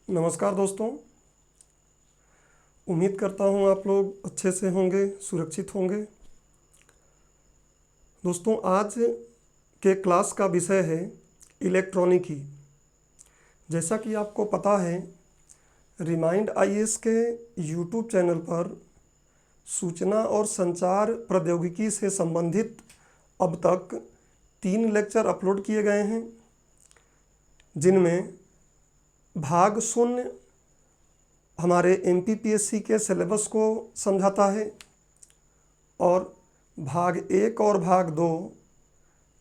नमस्कार दोस्तों। उम्मीद करता हूँ आप लोग अच्छे से होंगे, सुरक्षित होंगे। दोस्तों, आज के क्लास का विषय है इलेक्ट्रॉनिकी। जैसा कि आपको पता है, रिमाइंड आईएएस के यूट्यूब चैनल पर सूचना और संचार प्रौद्योगिकी से संबंधित अब तक 3 लेक्चर अपलोड किए गए हैं, जिनमें भाग 0 हमारे एमपीपीएससी के सिलेबस को समझाता है और भाग 1 और भाग 2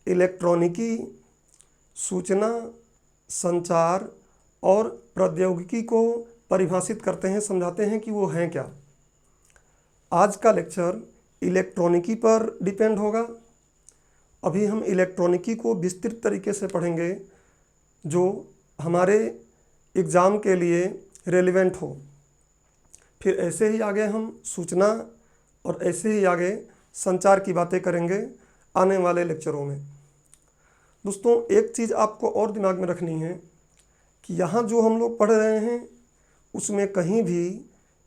इलेक्ट्रॉनिकी, सूचना, संचार और प्रौद्योगिकी को परिभाषित करते हैं, समझाते हैं कि वो हैं क्या। आज का लेक्चर इलेक्ट्रॉनिकी पर डिपेंड होगा। अभी हम इलेक्ट्रॉनिकी को विस्तृत तरीके से पढ़ेंगे जो हमारे एग्ज़ाम के लिए रेलिवेंट हो। फिर ऐसे ही आगे हम सूचना और ऐसे ही आगे संचार की बातें करेंगे आने वाले लेक्चरों में। दोस्तों, एक चीज़ आपको और दिमाग में रखनी है कि यहाँ जो हम लोग पढ़ रहे हैं उसमें कहीं भी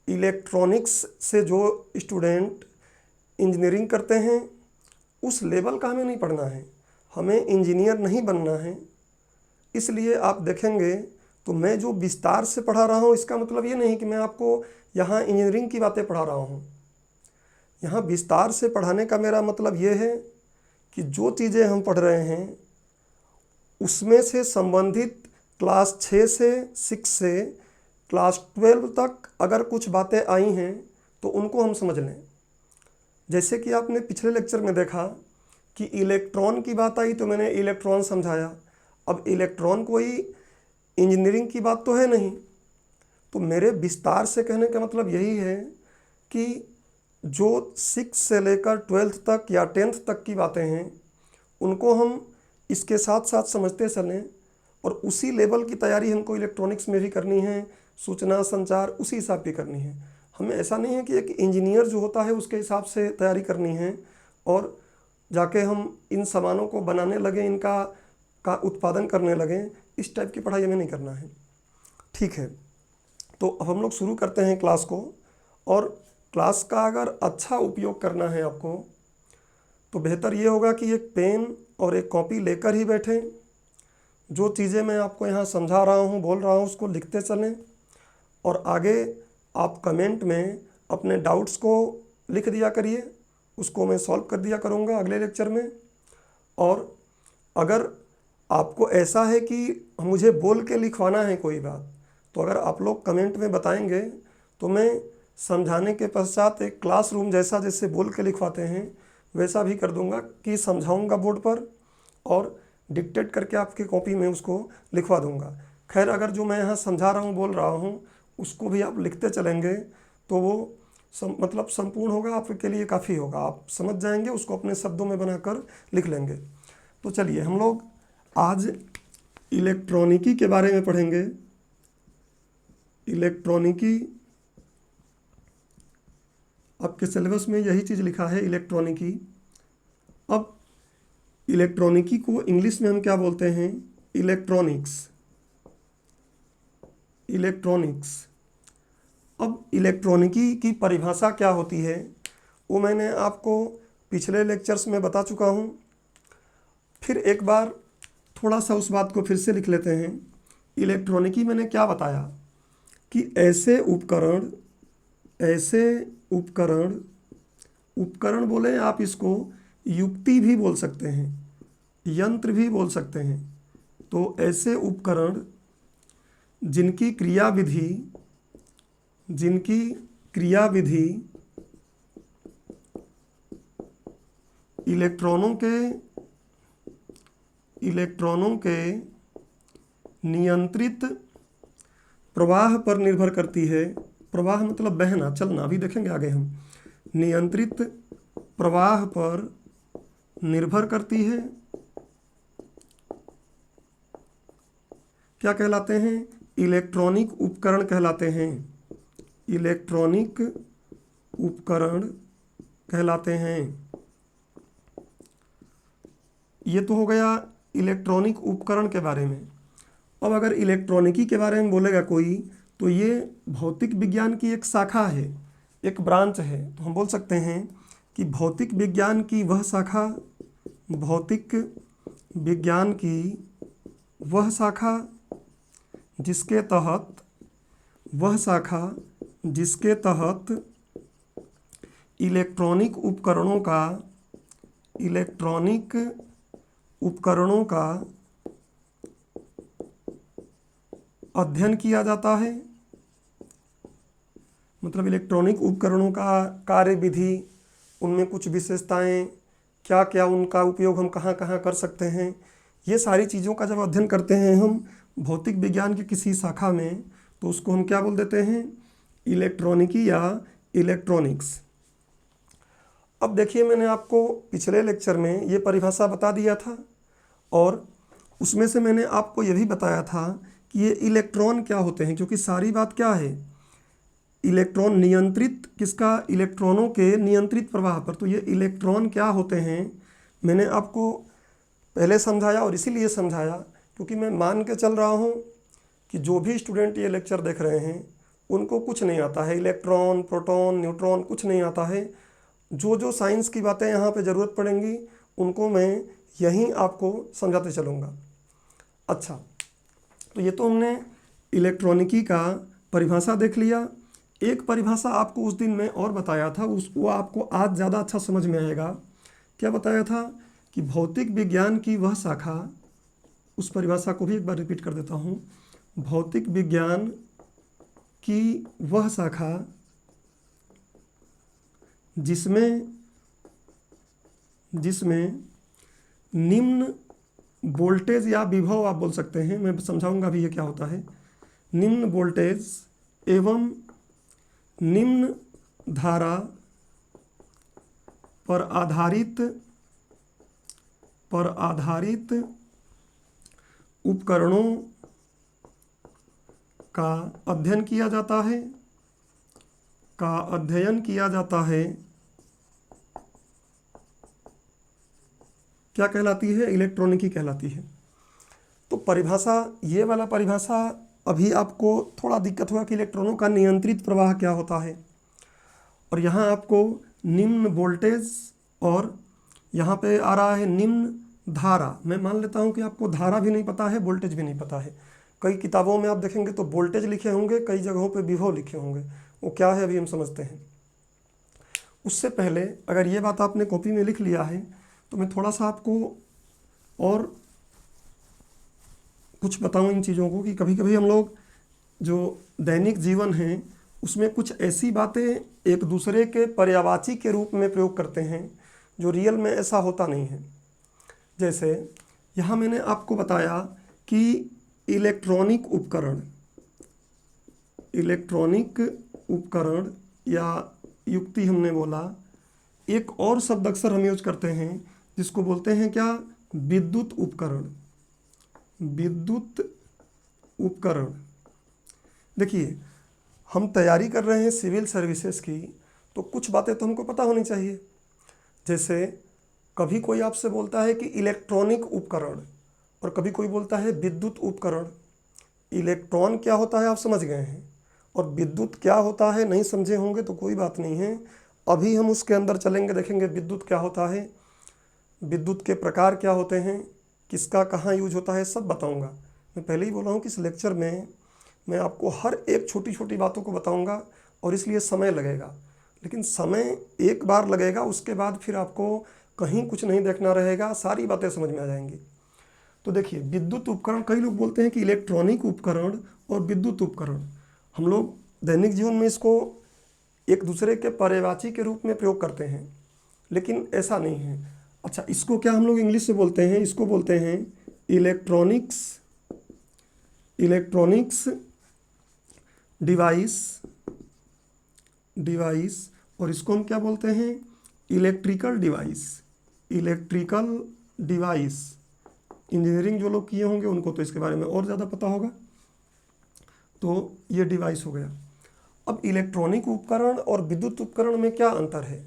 इलेक्ट्रॉनिक्स से जो स्टूडेंट इंजीनियरिंग करते हैं उस लेवल का हमें नहीं पढ़ना है। हमें इंजीनियर नहीं बनना है। इसलिए आप देखेंगे तो मैं जो विस्तार से पढ़ा रहा हूँ, इसका मतलब ये नहीं कि मैं आपको यहाँ इंजीनियरिंग की बातें पढ़ा रहा हूँ। यहाँ विस्तार से पढ़ाने का मेरा मतलब ये है कि जो चीज़ें हम पढ़ रहे हैं उसमें से संबंधित क्लास 6 से 6 से क्लास 12 तक अगर कुछ बातें आई हैं तो उनको हम समझ लें। जैसे कि आपने पिछले लेक्चर में देखा कि इलेक्ट्रॉन की बात आई तो मैंने इलेक्ट्रॉन समझाया। अब इलेक्ट्रॉन कोई इंजीनियरिंग की बात तो है नहीं, तो मेरे विस्तार से कहने का मतलब यही है कि जो 6 से लेकर 12th तक या 10th तक की बातें हैं उनको हम इसके साथ साथ समझते चलें और उसी लेवल की तैयारी हमको इलेक्ट्रॉनिक्स में भी करनी है, सूचना संचार उसी हिसाब की करनी है। हमें ऐसा नहीं है कि एक इंजीनियर जो होता है उसके हिसाब से तैयारी करनी है और जाके हम इन सामानों को बनाने लगें, इनका उत्पादन करने लगें। इस टाइप की पढ़ाई हमें नहीं करना है। ठीक है, तो अब हम लोग शुरू करते हैं क्लास को। और क्लास का अगर अच्छा उपयोग करना है आपको तो बेहतर ये होगा कि एक पेन और एक कॉपी लेकर ही बैठें। जो चीज़ें मैं आपको यहाँ समझा रहा हूँ, बोल रहा हूँ, उसको लिखते चलें और आगे आप कमेंट में अपने डाउट्स को लिख दिया करिए। उसको मैं सॉल्व कर दिया करूँगा अगले लेक्चर में। और अगर आपको ऐसा है कि मुझे बोल के लिखवाना है कोई बात, तो अगर आप लोग कमेंट में बताएंगे तो मैं समझाने के पश्चात एक क्लासरूम जैसा जैसे बोल के लिखवाते हैं वैसा भी कर दूंगा कि समझाऊंगा बोर्ड पर और डिक्टेट करके आपकी कॉपी में उसको लिखवा दूंगा। खैर, अगर जो मैं यहाँ समझा रहा हूँ, बोल रहा हूँ, उसको भी आप लिखते चलेंगे तो वो मतलब संपूर्ण होगा, आपके लिए काफ़ी होगा। आप समझ जाएंगे, उसको अपने शब्दों में बनाकर लिख लेंगे। तो चलिए हम लोग आज इलेक्ट्रॉनिकी के बारे में पढ़ेंगे। इलेक्ट्रॉनिकी आपके सिलेबस में यही चीज़ लिखा है, इलेक्ट्रॉनिकी। अब इलेक्ट्रॉनिकी को इंग्लिश में हम क्या बोलते हैं? इलेक्ट्रॉनिक्स। इलेक्ट्रॉनिक्स। अब इलेक्ट्रॉनिकी की परिभाषा क्या होती है वो मैंने आपको पिछले लेक्चर्स में बता चुका हूँ। फिर एक बार थोड़ा सा उस बात को फिर से लिख लेते हैं। इलेक्ट्रॉनिकी मैंने क्या बताया कि ऐसे उपकरण उपकरण बोले आप, इसको युक्ति भी बोल सकते हैं, यंत्र भी बोल सकते हैं। तो ऐसे उपकरण जिनकी क्रियाविधि इलेक्ट्रॉनों के नियंत्रित प्रवाह पर निर्भर करती है। प्रवाह मतलब बहना, चलना, अभी देखेंगे आगे हम। नियंत्रित प्रवाह पर निर्भर करती है। क्या कहलाते हैं? इलेक्ट्रॉनिक उपकरण कहलाते हैं। इलेक्ट्रॉनिक उपकरण कहलाते हैं। ये तो हो गया इलेक्ट्रॉनिक उपकरण के बारे में। अब अगर इलेक्ट्रॉनिकी के बारे में बोलेगा कोई, तो ये भौतिक विज्ञान की एक शाखा है, एक ब्रांच है। तो हम बोल सकते हैं कि भौतिक विज्ञान की वह शाखा, भौतिक विज्ञान की वह शाखा जिसके तहत, वह शाखा जिसके तहत इलेक्ट्रॉनिक उपकरणों का, इलेक्ट्रॉनिक उपकरणों का अध्ययन किया जाता है। मतलब इलेक्ट्रॉनिक उपकरणों का कार्य विधि, उनमें कुछ विशेषताएं, क्या क्या उनका उपयोग हम कहाँ कहाँ कर सकते हैं, ये सारी चीज़ों का जब अध्ययन करते हैं हम भौतिक विज्ञान की किसी शाखा में, तो उसको हम क्या बोल देते हैं, इलेक्ट्रॉनिकी या इलेक्ट्रॉनिक्स। अब देखिए, मैंने आपको पिछले लेक्चर में ये परिभाषा बता दिया था और उसमें से मैंने आपको ये भी बताया था कि ये इलेक्ट्रॉन क्या होते हैं, क्योंकि सारी बात क्या है, इलेक्ट्रॉन नियंत्रित, किसका, इलेक्ट्रॉनों के नियंत्रित प्रवाह पर। तो ये इलेक्ट्रॉन क्या होते हैं मैंने आपको पहले समझाया, और इसीलिए समझाया क्योंकि मैं मान के चल रहा हूँ कि जो भी स्टूडेंट ये लेक्चर देख रहे हैं उनको कुछ नहीं आता है, इलेक्ट्रॉन, प्रोटॉन, न्यूट्रॉन कुछ नहीं आता है। जो जो साइंस की बातें यहाँ पे ज़रूरत पड़ेंगी उनको मैं यहीं आपको समझाते चलूँगा। अच्छा, तो ये तो हमने इलेक्ट्रॉनिकी का परिभाषा देख लिया। एक परिभाषा आपको उस दिन में और बताया था, वो आपको आज ज़्यादा अच्छा समझ में आएगा। क्या बताया था कि भौतिक विज्ञान की वह शाखा, उस परिभाषा को भी एक बार रिपीट कर देता हूँ, भौतिक विज्ञान की वह शाखा जिसमें निम्न वोल्टेज या विभव आप बोल सकते हैं, मैं समझाऊंगा भी ये क्या होता है, निम्न वोल्टेज एवं निम्न धारा पर आधारित उपकरणों का अध्ययन किया जाता है, क्या कहलाती है, इलेक्ट्रॉनिकी कहलाती है। तो परिभाषा, ये वाला परिभाषा अभी आपको थोड़ा दिक्कत हुआ कि इलेक्ट्रॉनों का नियंत्रित प्रवाह क्या होता है, और यहाँ आपको निम्न वोल्टेज और यहाँ पे आ रहा है निम्न धारा। मैं मान लेता हूँ कि आपको धारा भी नहीं पता है, वोल्टेज भी नहीं पता है। कई किताबों में आप देखेंगे तो वोल्टेज लिखे होंगे, कई जगहों पे विभव लिखे होंगे, वो क्या है अभी हम समझते हैं। उससे पहले अगर ये बात आपने कॉपी में लिख लिया है तो मैं थोड़ा सा आपको और कुछ बताऊं इन चीज़ों को, कि कभी कभी हम लोग जो दैनिक जीवन है उसमें कुछ ऐसी बातें एक दूसरे के पर्यायवाची के रूप में प्रयोग करते हैं जो रियल में ऐसा होता नहीं है। जैसे यहाँ मैंने आपको बताया कि इलेक्ट्रॉनिक उपकरण या युक्ति हमने बोला, एक और शब्द अक्सर हम यूज करते हैं जिसको बोलते हैं क्या, विद्युत उपकरण। देखिए, हम तैयारी कर रहे हैं सिविल सर्विसेज की, तो कुछ बातें तो हमको पता होनी चाहिए। जैसे कभी कोई आपसे बोलता है कि इलेक्ट्रॉनिक उपकरण और कभी कोई बोलता है विद्युत उपकरण। इलेक्ट्रॉन क्या होता है आप समझ गए हैं, और विद्युत क्या होता है नहीं समझे होंगे तो कोई बात नहीं है, अभी हम उसके अंदर चलेंगे, देखेंगे विद्युत क्या होता है, विद्युत के प्रकार क्या होते हैं, किसका कहाँ यूज होता है, सब बताऊंगा। मैं पहले ही बोला हूँ कि इस लेक्चर में मैं आपको हर एक छोटी छोटी बातों को बताऊंगा, और इसलिए समय लगेगा, लेकिन समय एक बार लगेगा, उसके बाद फिर आपको कहीं कुछ नहीं देखना रहेगा, सारी बातें समझ में आ जाएंगी। तो देखिए, विद्युत उपकरण, कई लोग बोलते हैं कि इलेक्ट्रॉनिक उपकरण और विद्युत उपकरण, हम लोग दैनिक जीवन में इसको एक दूसरे के पर्यायवाची के रूप में प्रयोग करते हैं, लेकिन ऐसा नहीं है। अच्छा, इसको क्या हम लोग इंग्लिश से बोलते हैं, इसको बोलते हैं इलेक्ट्रॉनिक्स डिवाइस, और इसको हम क्या बोलते हैं, इलेक्ट्रिकल डिवाइस। इंजीनियरिंग जो लोग किए होंगे उनको तो इसके बारे में और ज़्यादा पता होगा। तो ये डिवाइस हो गया। अब इलेक्ट्रॉनिक उपकरण और विद्युत उपकरण में क्या अंतर है,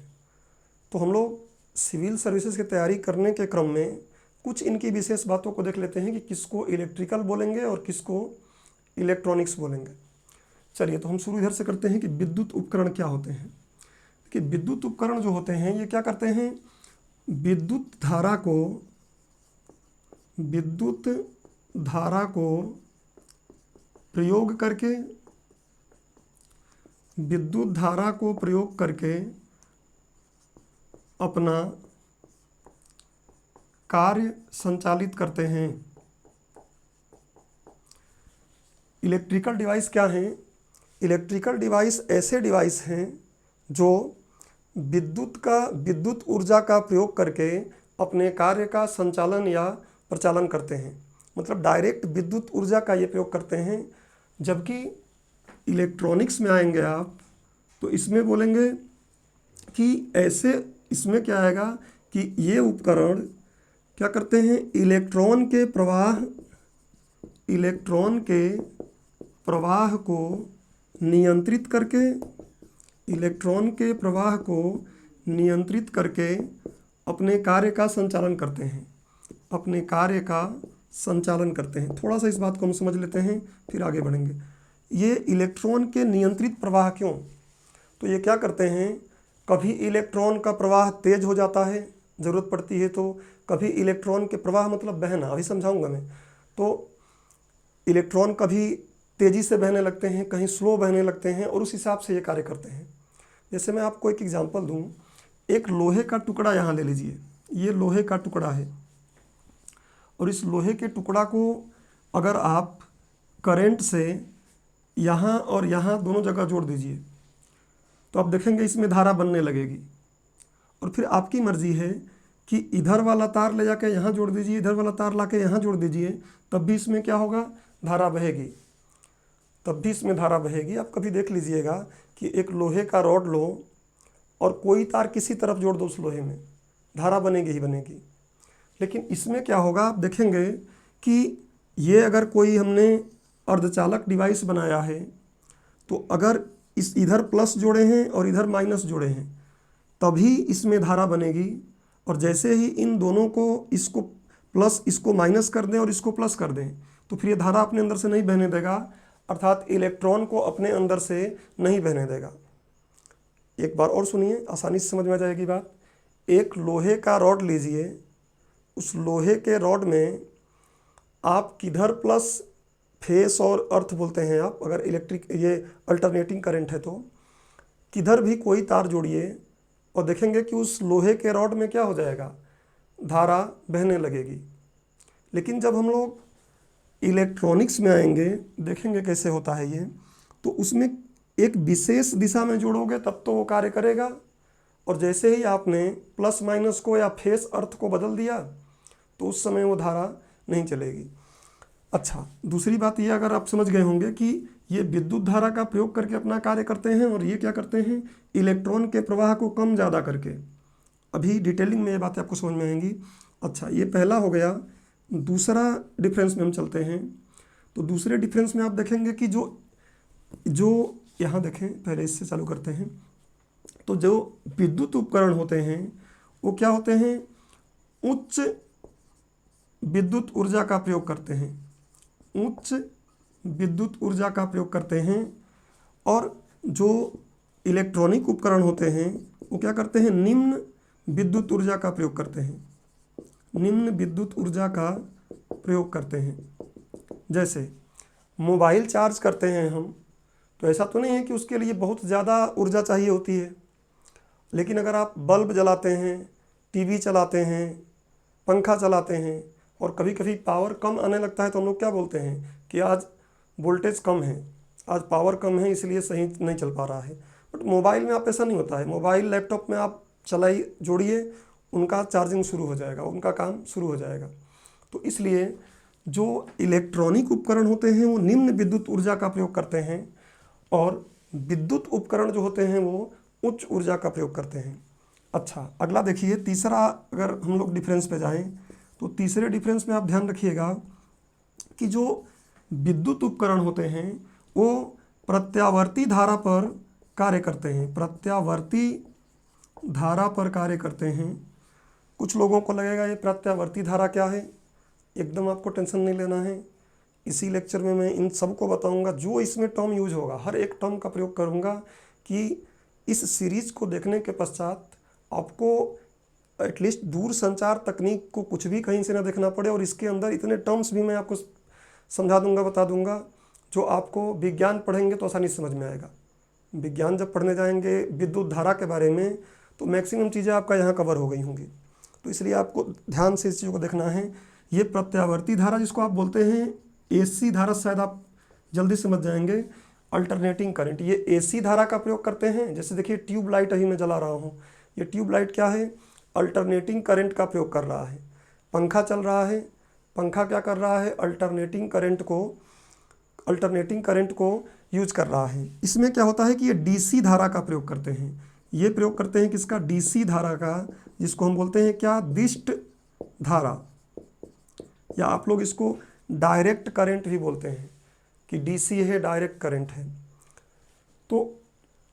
तो हम लोग सिविल सर्विसेज की तैयारी करने के क्रम में कुछ इनकी विशेष बातों को देख लेते हैं कि किसको इलेक्ट्रिकल बोलेंगे और किसको इलेक्ट्रॉनिक्स बोलेंगे। चलिए, तो हम शुरू इधर से करते हैं कि विद्युत उपकरण क्या होते हैं। कि विद्युत उपकरण जो होते हैं ये क्या करते हैं, विद्युत धारा को प्रयोग करके अपना कार्य संचालित करते हैं। इलेक्ट्रिकल डिवाइस क्या हैं? इलेक्ट्रिकल डिवाइस ऐसे डिवाइस हैं जो विद्युत ऊर्जा का प्रयोग करके अपने कार्य का संचालन या प्रचालन करते हैं। मतलब डायरेक्ट विद्युत ऊर्जा का ये प्रयोग करते हैं। जबकि इलेक्ट्रॉनिक्स में आएंगे आप तो इसमें बोलेंगे कि ऐसे, इसमें क्या आएगा कि ये उपकरण क्या करते हैं, इलेक्ट्रॉन के प्रवाह को नियंत्रित करके अपने कार्य का संचालन करते हैं। थोड़ा सा इस बात को हम समझ लेते हैं, फिर आगे बढ़ेंगे। ये इलेक्ट्रॉन के नियंत्रित प्रवाह क्यों? तो ये क्या करते हैं, कभी इलेक्ट्रॉन का प्रवाह तेज हो जाता है ज़रूरत पड़ती है तो, कभी इलेक्ट्रॉन के प्रवाह मतलब बहना, अभी समझाऊंगा मैं। तो इलेक्ट्रॉन कभी तेज़ी से बहने लगते हैं, कहीं स्लो बहने लगते हैं, और उस हिसाब से ये कार्य करते हैं। जैसे मैं आपको एक एग्जांपल दूं, एक लोहे का टुकड़ा यहाँ ले लीजिए। ये लोहे का टुकड़ा है और इस लोहे के टुकड़ा को अगर आप करंट से यहाँ और यहाँ दोनों जगह जोड़ दीजिए तो आप देखेंगे इसमें धारा बनने लगेगी। और फिर आपकी मर्जी है कि इधर वाला तार ले जाके यहाँ जोड़ दीजिए, इधर वाला तार लाके यहाँ जोड़ दीजिए, तब भी इसमें क्या होगा, धारा बहेगी। आप कभी देख लीजिएगा कि एक लोहे का रॉड लो और कोई तार किसी तरफ जोड़ दो, उस लोहे में धारा बनेगी ही बनेगी। लेकिन इसमें क्या होगा, आप देखेंगे कि ये अगर कोई हमने अर्धचालक डिवाइस बनाया है तो अगर इस इधर प्लस जोड़े हैं और इधर माइनस जोड़े हैं तभी इसमें धारा बनेगी। और जैसे ही इन दोनों को, इसको प्लस इसको माइनस कर दें और इसको प्लस कर दें तो फिर ये धारा अपने अंदर से नहीं बहने देगा, अर्थात इलेक्ट्रॉन को अपने अंदर से नहीं बहने देगा। एक बार और सुनिए, आसानी से समझ में आ जाएगी बात। एक लोहे का रॉड लीजिए, उस लोहे के रॉड में आप किधर प्लस, फेस और अर्थ बोलते हैं आप, अगर इलेक्ट्रिक ये अल्टरनेटिंग करंट है तो किधर भी कोई तार जोड़िए और देखेंगे कि उस लोहे के रॉड में क्या हो जाएगा, धारा बहने लगेगी। लेकिन जब हम लोग इलेक्ट्रॉनिक्स में आएंगे, देखेंगे कैसे होता है ये, तो उसमें एक विशेष दिशा में जोड़ोगे तब तो वो कार्य करेगा। और जैसे ही आपने प्लस माइनस को या फेस अर्थ को बदल दिया तो उस समय वो धारा नहीं चलेगी। अच्छा, दूसरी बात ये अगर आप समझ गए होंगे कि ये विद्युत धारा का प्रयोग करके अपना कार्य करते हैं और ये क्या करते हैं, इलेक्ट्रॉन के प्रवाह को कम ज़्यादा करके। अभी डिटेलिंग में ये बातें आपको समझ में आएंगी। अच्छा, ये पहला हो गया। दूसरा डिफरेंस में हम चलते हैं। तो दूसरे डिफरेंस में आप देखेंगे कि जो यहाँ देखें, पहले इससे चालू करते हैं। तो जो विद्युत उपकरण होते हैं वो क्या होते हैं, उच्च विद्युत ऊर्जा का प्रयोग करते हैं। और जो इलेक्ट्रॉनिक उपकरण होते हैं वो क्या करते हैं, निम्न विद्युत ऊर्जा का प्रयोग करते हैं। जैसे मोबाइल चार्ज करते हैं हम, तो ऐसा तो नहीं है कि उसके लिए बहुत ज़्यादा ऊर्जा चाहिए होती है। लेकिन अगर आप बल्ब जलाते हैं, टीवी चलाते हैं, पंखा चलाते हैं और कभी कभी पावर कम आने लगता है तो हम लोग क्या बोलते हैं कि आज वोल्टेज कम है, आज पावर कम है, इसलिए सही नहीं चल पा रहा है। बट मोबाइल में आप ऐसा नहीं होता है। मोबाइल लैपटॉप में आप जोड़िए, उनका चार्जिंग शुरू हो जाएगा, उनका काम शुरू हो जाएगा। तो इसलिए जो इलेक्ट्रॉनिक उपकरण होते हैं वो निम्न विद्युत ऊर्जा का प्रयोग करते हैं और विद्युत उपकरण जो होते हैं वो उच्च ऊर्जा का प्रयोग करते हैं। अच्छा, अगला देखिए, तीसरा अगर हम लोग डिफरेंस पे जाएं तो तीसरे डिफरेंस में आप ध्यान रखिएगा कि जो विद्युत उपकरण होते हैं वो प्रत्यावर्ती धारा पर कार्य करते हैं। कुछ लोगों को लगेगा ये प्रत्यावर्ती धारा क्या है, एकदम आपको टेंशन नहीं लेना है। इसी लेक्चर में मैं इन सबको बताऊंगा, जो इसमें टर्म यूज होगा हर एक टर्म का प्रयोग करूंगा कि इस सीरीज को देखने के पश्चात आपको एटलीस्ट दूर संचार तकनीक को कुछ भी कहीं से ना देखना पड़े, और इसके अंदर इतने टर्म्स भी मैं आपको समझा दूंगा, बता दूंगा, जो आपको विज्ञान पढ़ेंगे तो आसानी से समझ में आएगा। विज्ञान जब पढ़ने जाएंगे विद्युत धारा के बारे में तो मैक्सिमम चीज़ें आपका यहाँ कवर हो गई होंगी, तो इसलिए आपको ध्यान से इस चीज़ को देखना है। ये प्रत्यावर्ती धारा जिसको आप बोलते हैं एसी धारा, शायद आप जल्दी समझ जाएंगे। अल्टरनेटिंग करंट, ये एसी धारा का प्रयोग करते हैं। जैसे देखिए ट्यूब लाइट अभी मैं जला रहा हूँ, ये ट्यूब लाइट क्या है, अल्टरनेटिंग करंट का प्रयोग कर रहा है। पंखा चल रहा है, पंखा क्या कर रहा है, अल्टरनेटिंग करंट को यूज कर रहा है। इसमें क्या होता है कि ये डीसी धारा का प्रयोग करते हैं। ये प्रयोग करते हैं किसका, डीसी धारा का, जिसको हम बोलते हैं क्या, दिष्ट धारा, या आप लोग इसको डायरेक्ट करंट भी बोलते हैं कि डीसी है, डायरेक्ट करंट है। तो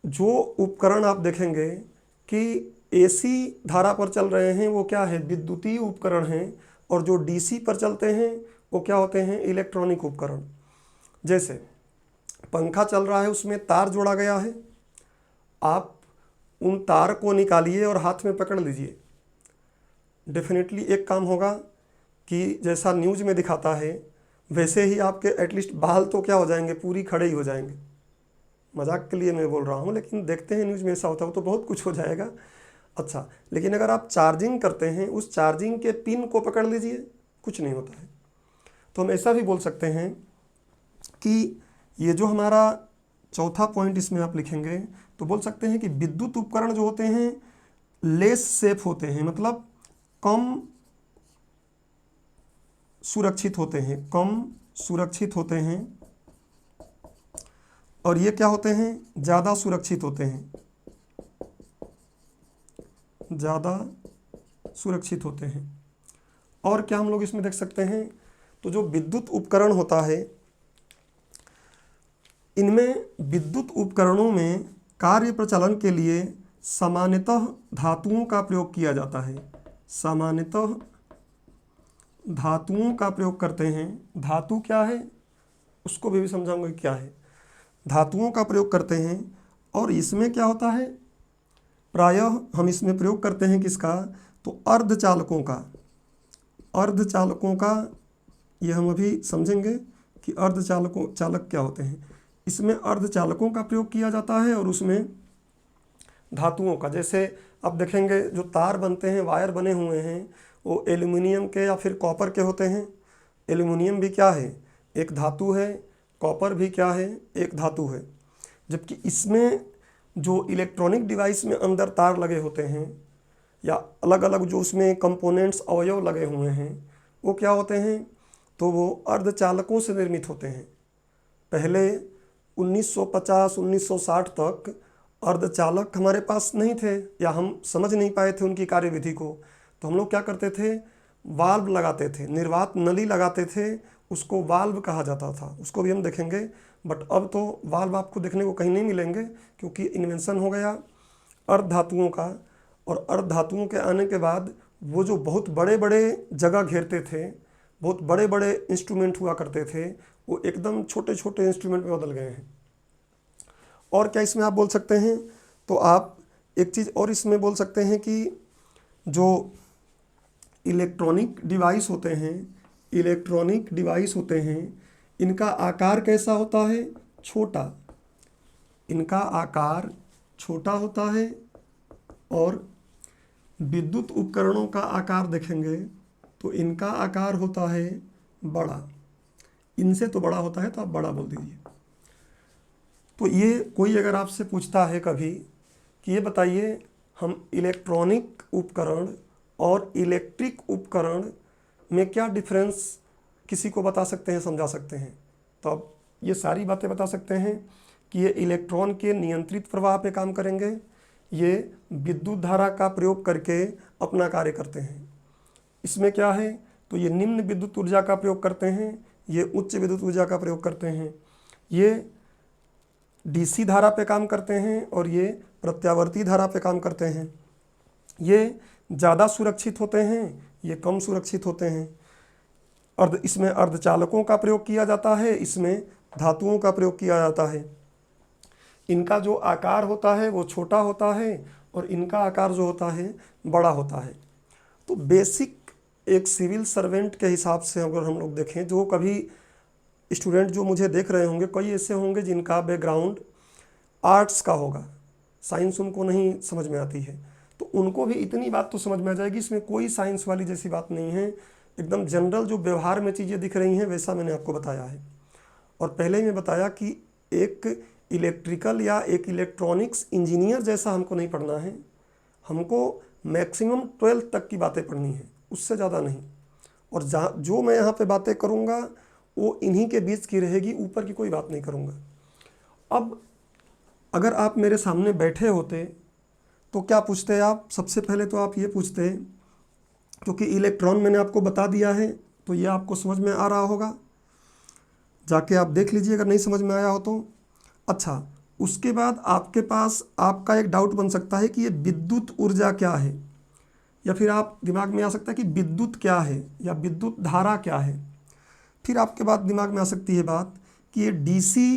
जो उपकरण आप देखेंगे कि एसी धारा पर चल रहे हैं वो क्या है, विद्युतीय उपकरण हैं, और जो डीसी पर चलते हैं वो क्या होते हैं, इलेक्ट्रॉनिक उपकरण। जैसे पंखा चल रहा है, उसमें तार जोड़ा गया है, आप उन तार को निकालिए और हाथ में पकड़ लीजिए, डेफिनेटली एक काम होगा कि जैसा न्यूज़ में दिखाता है वैसे ही आपके एटलीस्ट बाल तो क्या हो जाएंगे, पूरी खड़े ही हो जाएंगे। मजाक के लिए मैं बोल रहा हूँ, लेकिन देखते हैं न्यूज़ में ऐसा होता है तो बहुत कुछ हो जाएगा। अच्छा, लेकिन अगर आप चार्जिंग करते हैं, उस चार्जिंग के पिन को पकड़ लीजिए, कुछ नहीं होता है। तो हम ऐसा भी बोल सकते हैं कि ये जो हमारा चौथा पॉइंट इसमें आप लिखेंगे तो बोल सकते हैं कि विद्युत उपकरण जो होते हैं लेस सेफ होते हैं, मतलब कम सुरक्षित होते हैं, कम सुरक्षित होते हैं, और ये क्या होते हैं, ज़्यादा सुरक्षित होते हैं, ज़्यादा सुरक्षित होते हैं। और क्या हम लोग इसमें देख सकते हैं, तो जो विद्युत उपकरण होता है, इनमें विद्युत उपकरणों में कार्य प्रचालन के लिए सामान्यतः धातुओं का प्रयोग किया जाता है। सामान्यतः धातुओं का प्रयोग करते हैं। धातु क्या है उसको भी समझाऊंगा क्या है। धातुओं का प्रयोग करते हैं, और इसमें क्या होता है, प्रायः हम इसमें प्रयोग करते हैं किसका, तो अर्धचालकों का। अर्धचालकों का ये हम अभी समझेंगे कि चालक क्या होते हैं। इसमें अर्धचालकों का प्रयोग किया जाता है, और उसमें धातुओं का, जैसे आप देखेंगे जो तार बनते हैं, वायर बने हुए हैं, वो एल्युमिनियम के या फिर कॉपर के होते हैं। एल्युमिनियम भी क्या है, एक धातु है, कॉपर भी क्या है, एक धातु है। जबकि इसमें जो इलेक्ट्रॉनिक डिवाइस में अंदर तार लगे होते हैं, या अलग अलग जो उसमें कंपोनेंट्स अवयव लगे हुए हैं, वो क्या होते हैं, तो वो अर्धचालकों से निर्मित होते हैं। पहले 1950-1960 तक अर्धचालक हमारे पास नहीं थे, या हम समझ नहीं पाए थे उनकी कार्यविधि को। तो हम लोग क्या करते थे, वाल्व लगाते थे, निर्वात नली लगाते थे, उसको वाल्व कहा जाता था। उसको भी हम देखेंगे, बट अब तो वाल्व आपको देखने को कहीं नहीं मिलेंगे, क्योंकि इन्वेंशन हो गया अर्ध धातुओं का। और अर्ध धातुओं के आने के बाद वो जो बहुत बड़े बड़े जगह घेरते थे, बहुत बड़े बड़े इंस्ट्रूमेंट हुआ करते थे, वो एकदम छोटे छोटे इंस्ट्रूमेंट में बदल गए हैं। और क्या इसमें आप बोल सकते हैं, तो आप एक चीज़ और इसमें बोल सकते हैं कि जो इलेक्ट्रॉनिक डिवाइस होते हैं, इनका आकार कैसा होता है, छोटा। इनका आकार छोटा होता है, और विद्युत उपकरणों का आकार देखेंगे तो इनका आकार होता है बड़ा। इनसे तो बड़ा होता है, तो आप बड़ा बोल दीजिए। तो ये कोई अगर आपसे पूछता है कभी कि ये बताइए हम इलेक्ट्रॉनिक उपकरण और इलेक्ट्रिक उपकरण में क्या डिफरेंस किसी को बता सकते हैं, समझा सकते हैं, तो अब ये सारी बातें बता सकते हैं कि ये इलेक्ट्रॉन के नियंत्रित प्रवाह पे काम करेंगे, ये विद्युत धारा का प्रयोग करके अपना कार्य करते हैं। इसमें क्या है, तो ये निम्न विद्युत ऊर्जा का प्रयोग करते हैं, ये उच्च विद्युत ऊर्जा का प्रयोग करते हैं, ये डीसी धारा पे काम करते हैं, और ये प्रत्यावर्ती धारा पे काम करते हैं। ये ज़्यादा सुरक्षित होते हैं, ये कम सुरक्षित होते हैं। इसमें अर्धचालकों का प्रयोग किया जाता है, इसमें धातुओं का प्रयोग किया जाता है। इनका जो आकार होता है वो छोटा होता है और इनका आकार जो होता है बड़ा होता है। तो बेसिक एक सिविल सर्वेंट के हिसाब से अगर हम लोग देखें, जो कभी स्टूडेंट जो मुझे देख रहे होंगे, कई ऐसे होंगे जिनका बैकग्राउंड आर्ट्स का होगा, साइंस उनको नहीं समझ में आती है, तो उनको भी इतनी बात तो समझ में आ जाएगी, इसमें कोई साइंस वाली जैसी बात नहीं है। एकदम जनरल जो व्यवहार में चीज़ें दिख रही हैं वैसा मैंने आपको बताया है। और पहले ही मैं बताया कि एक इलेक्ट्रिकल या एक इलेक्ट्रॉनिक्स इंजीनियर जैसा हमको नहीं पढ़ना है, हमको मैक्सिमम 12th तक की बातें पढ़नी है, उससे ज़्यादा नहीं। और जो मैं यहाँ पे बातें करूँगा वो इन्हीं के बीच की रहेगी, ऊपर की कोई बात नहीं करूँगा। अब अगर आप मेरे सामने बैठे होते तो क्या पूछते आप? सबसे पहले तो आप ये पूछते, क्योंकि इलेक्ट्रॉन मैंने आपको बता दिया है तो ये आपको समझ में आ रहा होगा, जाके आप देख लीजिए अगर नहीं समझ में आया हो तो। अच्छा, उसके बाद आपके पास आपका एक डाउट बन सकता है कि ये विद्युत ऊर्जा क्या है, या फिर आप दिमाग में आ सकता है कि विद्युत क्या है या विद्युत धारा क्या है। फिर आपके बाद दिमाग में आ सकती है बात कि ये डीसी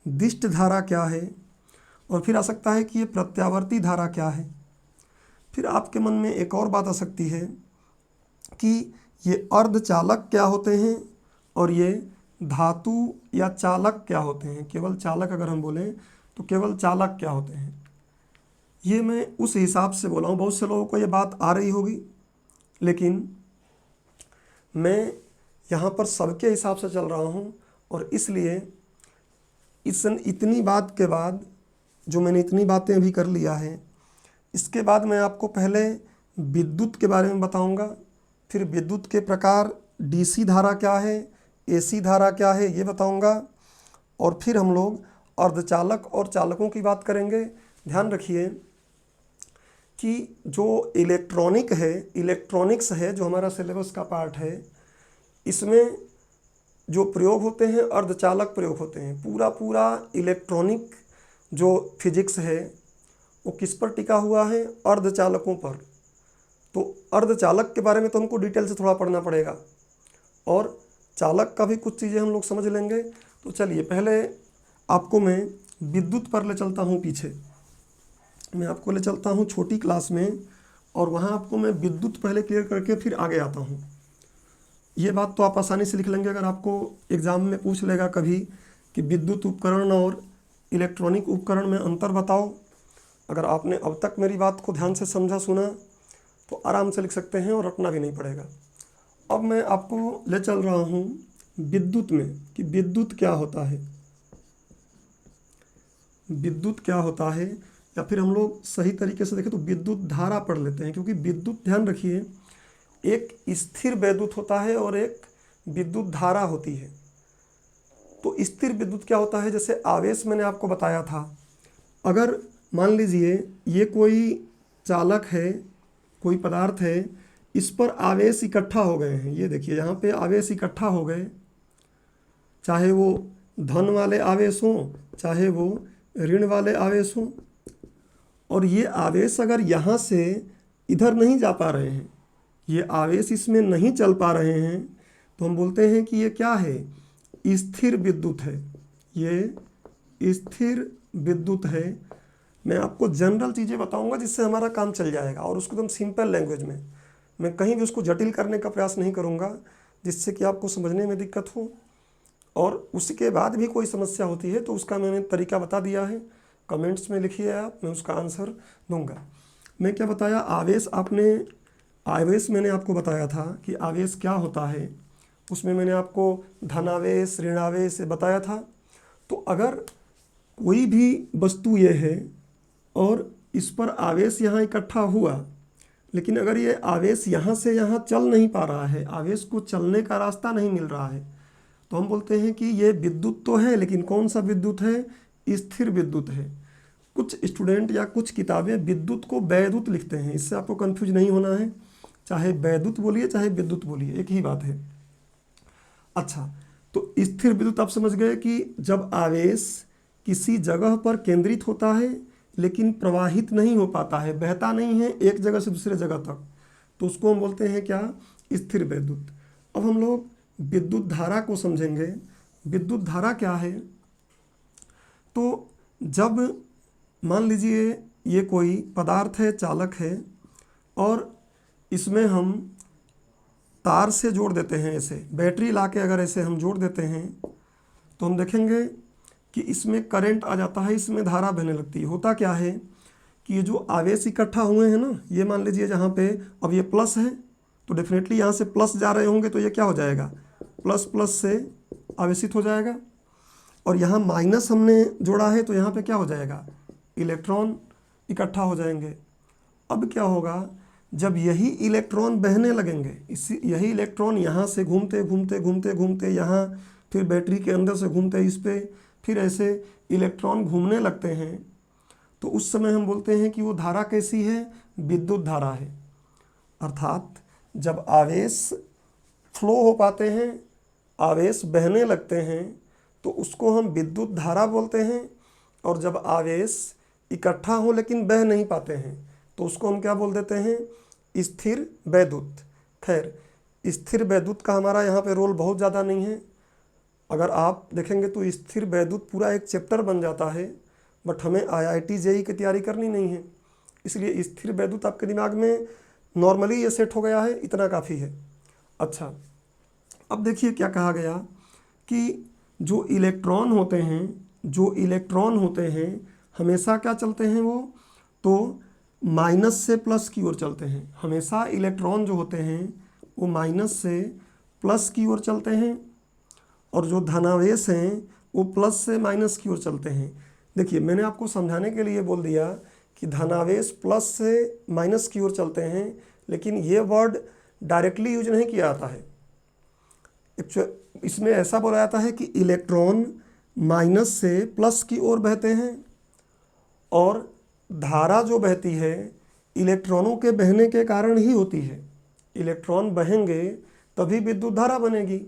दिष्ट धारा क्या है, और फिर आ सकता है कि ये प्रत्यावर्ती धारा क्या है। फिर आपके मन में एक और बात आ सकती है कि ये अर्धचालक क्या होते हैं और ये धातु या चालक क्या होते हैं। केवल चालक अगर हम बोलें तो केवल चालक क्या होते हैं, ये मैं उस हिसाब से बोला हूँ। बहुत से लोगों को ये बात आ रही होगी, लेकिन मैं यहाँ पर सबके हिसाब से चल रहा हूँ, और इसलिए इतनी बात के बाद, जो मैंने इतनी बातें अभी कर लिया है, इसके बाद मैं आपको पहले विद्युत के बारे में बताऊंगा, फिर विद्युत के प्रकार, डीसी धारा क्या है, एसी धारा क्या है ये बताऊंगा, और फिर हम लोग अर्धचालक और चालकों की बात करेंगे। ध्यान रखिए कि जो इलेक्ट्रॉनिक्स है, जो हमारा सिलेबस का पार्ट है, इसमें जो प्रयोग होते हैं अर्धचालक प्रयोग होते हैं। पूरा इलेक्ट्रॉनिक जो फिजिक्स है वो किस पर टिका हुआ है? अर्धचालकों पर। तो अर्धचालक के बारे में तो हमको डिटेल से थोड़ा पढ़ना पड़ेगा, और चालक का भी कुछ चीज़ें हम लोग समझ लेंगे। तो चलिए पहले आपको मैं विद्युत पर ले चलता हूँ। पीछे मैं आपको ले चलता हूँ छोटी क्लास में, और वहाँ आपको मैं विद्युत पहले क्लियर करके फिर आगे आता हूँ। ये बात तो आप आसानी से लिख लेंगे, अगर आपको एग्ज़ाम में पूछ लेगा कभी कि विद्युत उपकरण और इलेक्ट्रॉनिक उपकरण में अंतर बताओ, अगर आपने अब तक मेरी बात को ध्यान से समझा सुना तो आराम से लिख सकते हैं और रटना भी नहीं पड़ेगा। अब मैं आपको ले चल रहा हूँ विद्युत में, कि विद्युत क्या होता है, विद्युत क्या होता है, या फिर हम लोग सही तरीके से देखें तो विद्युत धारा पढ़ लेते हैं। क्योंकि विद्युत, ध्यान रखिए, एक स्थिर विद्युत होता है और एक विद्युत धारा होती है। तो स्थिर विद्युत क्या होता है? जैसे आवेश मैंने आपको बताया था, अगर मान लीजिए ये कोई चालक है, कोई पदार्थ है, इस पर आवेश इकट्ठा हो गए हैं, ये देखिए यहाँ पे आवेश इकट्ठा हो गए, चाहे वो धन वाले आवेश हों चाहे वो ऋण वाले आवेश हों, और ये आवेश अगर यहाँ से इधर नहीं जा पा रहे हैं, ये आवेश इसमें नहीं चल पा रहे हैं, तो हम बोलते हैं कि ये क्या है? स्थिर विद्युत है। ये स्थिर विद्युत है। मैं आपको जनरल चीज़ें बताऊंगा जिससे हमारा काम चल जाएगा, और उसको एकदम सिंपल लैंग्वेज में, मैं कहीं भी उसको जटिल करने का प्रयास नहीं करूंगा जिससे कि आपको समझने में दिक्कत हो। और उसके बाद भी कोई समस्या होती है तो उसका मैंने तरीका बता दिया है, कमेंट्स में लिखिए आप, मैं उसका आंसर दूंगा। मैं क्या बताया? आवेश मैंने आपको बताया था कि आवेश क्या होता है, उसमें मैंने आपको धनावेश ऋणावेश बताया था। तो अगर कोई भी वस्तु ये है और इस पर आवेश यहाँ इकट्ठा हुआ, लेकिन अगर ये आवेश यहाँ से यहाँ चल नहीं पा रहा है, आवेश को चलने का रास्ता नहीं मिल रहा है, तो हम बोलते हैं कि ये विद्युत तो है, लेकिन कौन सा विद्युत है? स्थिर विद्युत है। कुछ स्टूडेंट या कुछ किताबें विद्युत को वैद्युत लिखते हैं, इससे आपको कंफ्यूज नहीं होना है, चाहे वैद्युत बोलिए चाहे विद्युत बोलिए, एक ही बात है। अच्छा, तो स्थिर विद्युत आप समझ गए कि जब आवेश किसी जगह पर केंद्रित होता है लेकिन प्रवाहित नहीं हो पाता है, बहता नहीं है एक जगह से दूसरे जगह तक, तो उसको हम बोलते हैं क्या, स्थिर वैद्युत। अब हम लोग विद्युत धारा को समझेंगे। विद्युत धारा क्या है, तो जब मान लीजिए ये कोई पदार्थ है, चालक है, और इसमें हम तार से जोड़ देते हैं, ऐसे बैटरी ला के अगर ऐसे हम जोड़ देते हैं तो हम देखेंगे कि इसमें करंट आ जाता है, इसमें धारा बहने लगती है। होता क्या है कि ये जो आवेश इकट्ठा हुए हैं ना, ये मान लीजिए जहाँ पे अब ये प्लस है तो डेफिनेटली यहाँ से प्लस जा रहे होंगे, तो ये क्या हो जाएगा, प्लस प्लस से आवेशित हो जाएगा। और यहाँ माइनस हमने जोड़ा है तो यहाँ पे क्या हो जाएगा, इलेक्ट्रॉन इकट्ठा हो जाएंगे। अब क्या होगा, जब यही इलेक्ट्रॉन बहने लगेंगे, इसी यही इलेक्ट्रॉन यहाँ से घूमते घूमते घूमते घूमते यहाँ, फिर बैटरी के अंदर से घूमते इस पे, फिर ऐसे इलेक्ट्रॉन घूमने लगते हैं, तो उस समय हम बोलते हैं कि वो धारा कैसी है, विद्युत धारा है। अर्थात जब आवेश फ्लो हो पाते हैं, आवेश बहने लगते हैं, तो उसको हम विद्युत धारा बोलते हैं। और जब आवेश इकट्ठा हो लेकिन बह नहीं पाते हैं तो उसको हम क्या बोल देते हैं, स्थिर वैद्युत। खैर, स्थिर वैद्युत का हमारा यहाँ पे रोल बहुत ज़्यादा नहीं है। अगर आप देखेंगे तो स्थिर वैद्युत पूरा एक चैप्टर बन जाता है, बट हमें IIT JEE की तैयारी करनी नहीं है, इसलिए स्थिर वैद्युत आपके दिमाग में नॉर्मली ये सेट हो गया है, इतना काफ़ी है। अच्छा, अब देखिए क्या कहा गया कि जो इलेक्ट्रॉन होते हैं हमेशा क्या चलते हैं, वो तो माइनस से प्लस की ओर चलते हैं। हमेशा इलेक्ट्रॉन जो होते हैं वो माइनस से प्लस की ओर चलते हैं, और जो धनावेश हैं वो प्लस से माइनस की ओर चलते हैं। देखिए, मैंने आपको समझाने के लिए बोल दिया कि धनावेश प्लस से माइनस की ओर चलते हैं, लेकिन ये वर्ड डायरेक्टली यूज नहीं किया जाता है। इसमें ऐसा बोला जाता है कि इलेक्ट्रॉन माइनस से प्लस की ओर बहते हैं, और धारा जो बहती है इलेक्ट्रॉनों के बहने के कारण ही होती है। इलेक्ट्रॉन बहेंगे तभी विद्युत धारा बनेगी,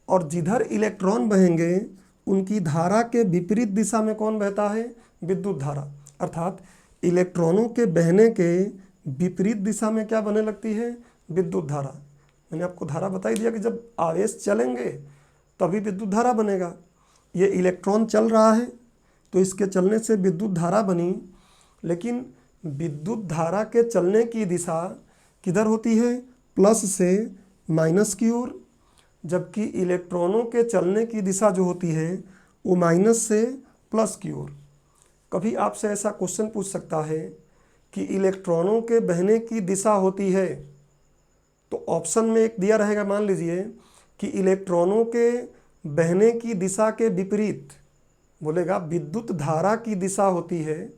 और जिधर इलेक्ट्रॉन बहेंगे उनकी धारा के विपरीत दिशा में कौन बहता है, विद्युत धारा। अर्थात इलेक्ट्रॉनों के बहने के विपरीत दिशा में क्या बहने लगती है, विद्युत धारा। मैंने आपको धारा बता ही दिया कि जब आवेश चलेंगे तभी विद्युत धारा बनेगा। ये इलेक्ट्रॉन चल रहा है तो इसके चलने से विद्युत धारा बनी, लेकिन विद्युत धारा के चलने की दिशा किधर होती है, प्लस से माइनस की ओर, जबकि इलेक्ट्रॉनों के चलने की दिशा जो होती है वो माइनस से प्लस की ओर। कभी आपसे ऐसा क्वेश्चन पूछ सकता है कि इलेक्ट्रॉनों के बहने की दिशा होती है, तो ऑप्शन में एक दिया रहेगा, मान लीजिए कि इलेक्ट्रॉनों के बहने की दिशा के विपरीत, बोलेगा विद्युत धारा की दिशा होती है,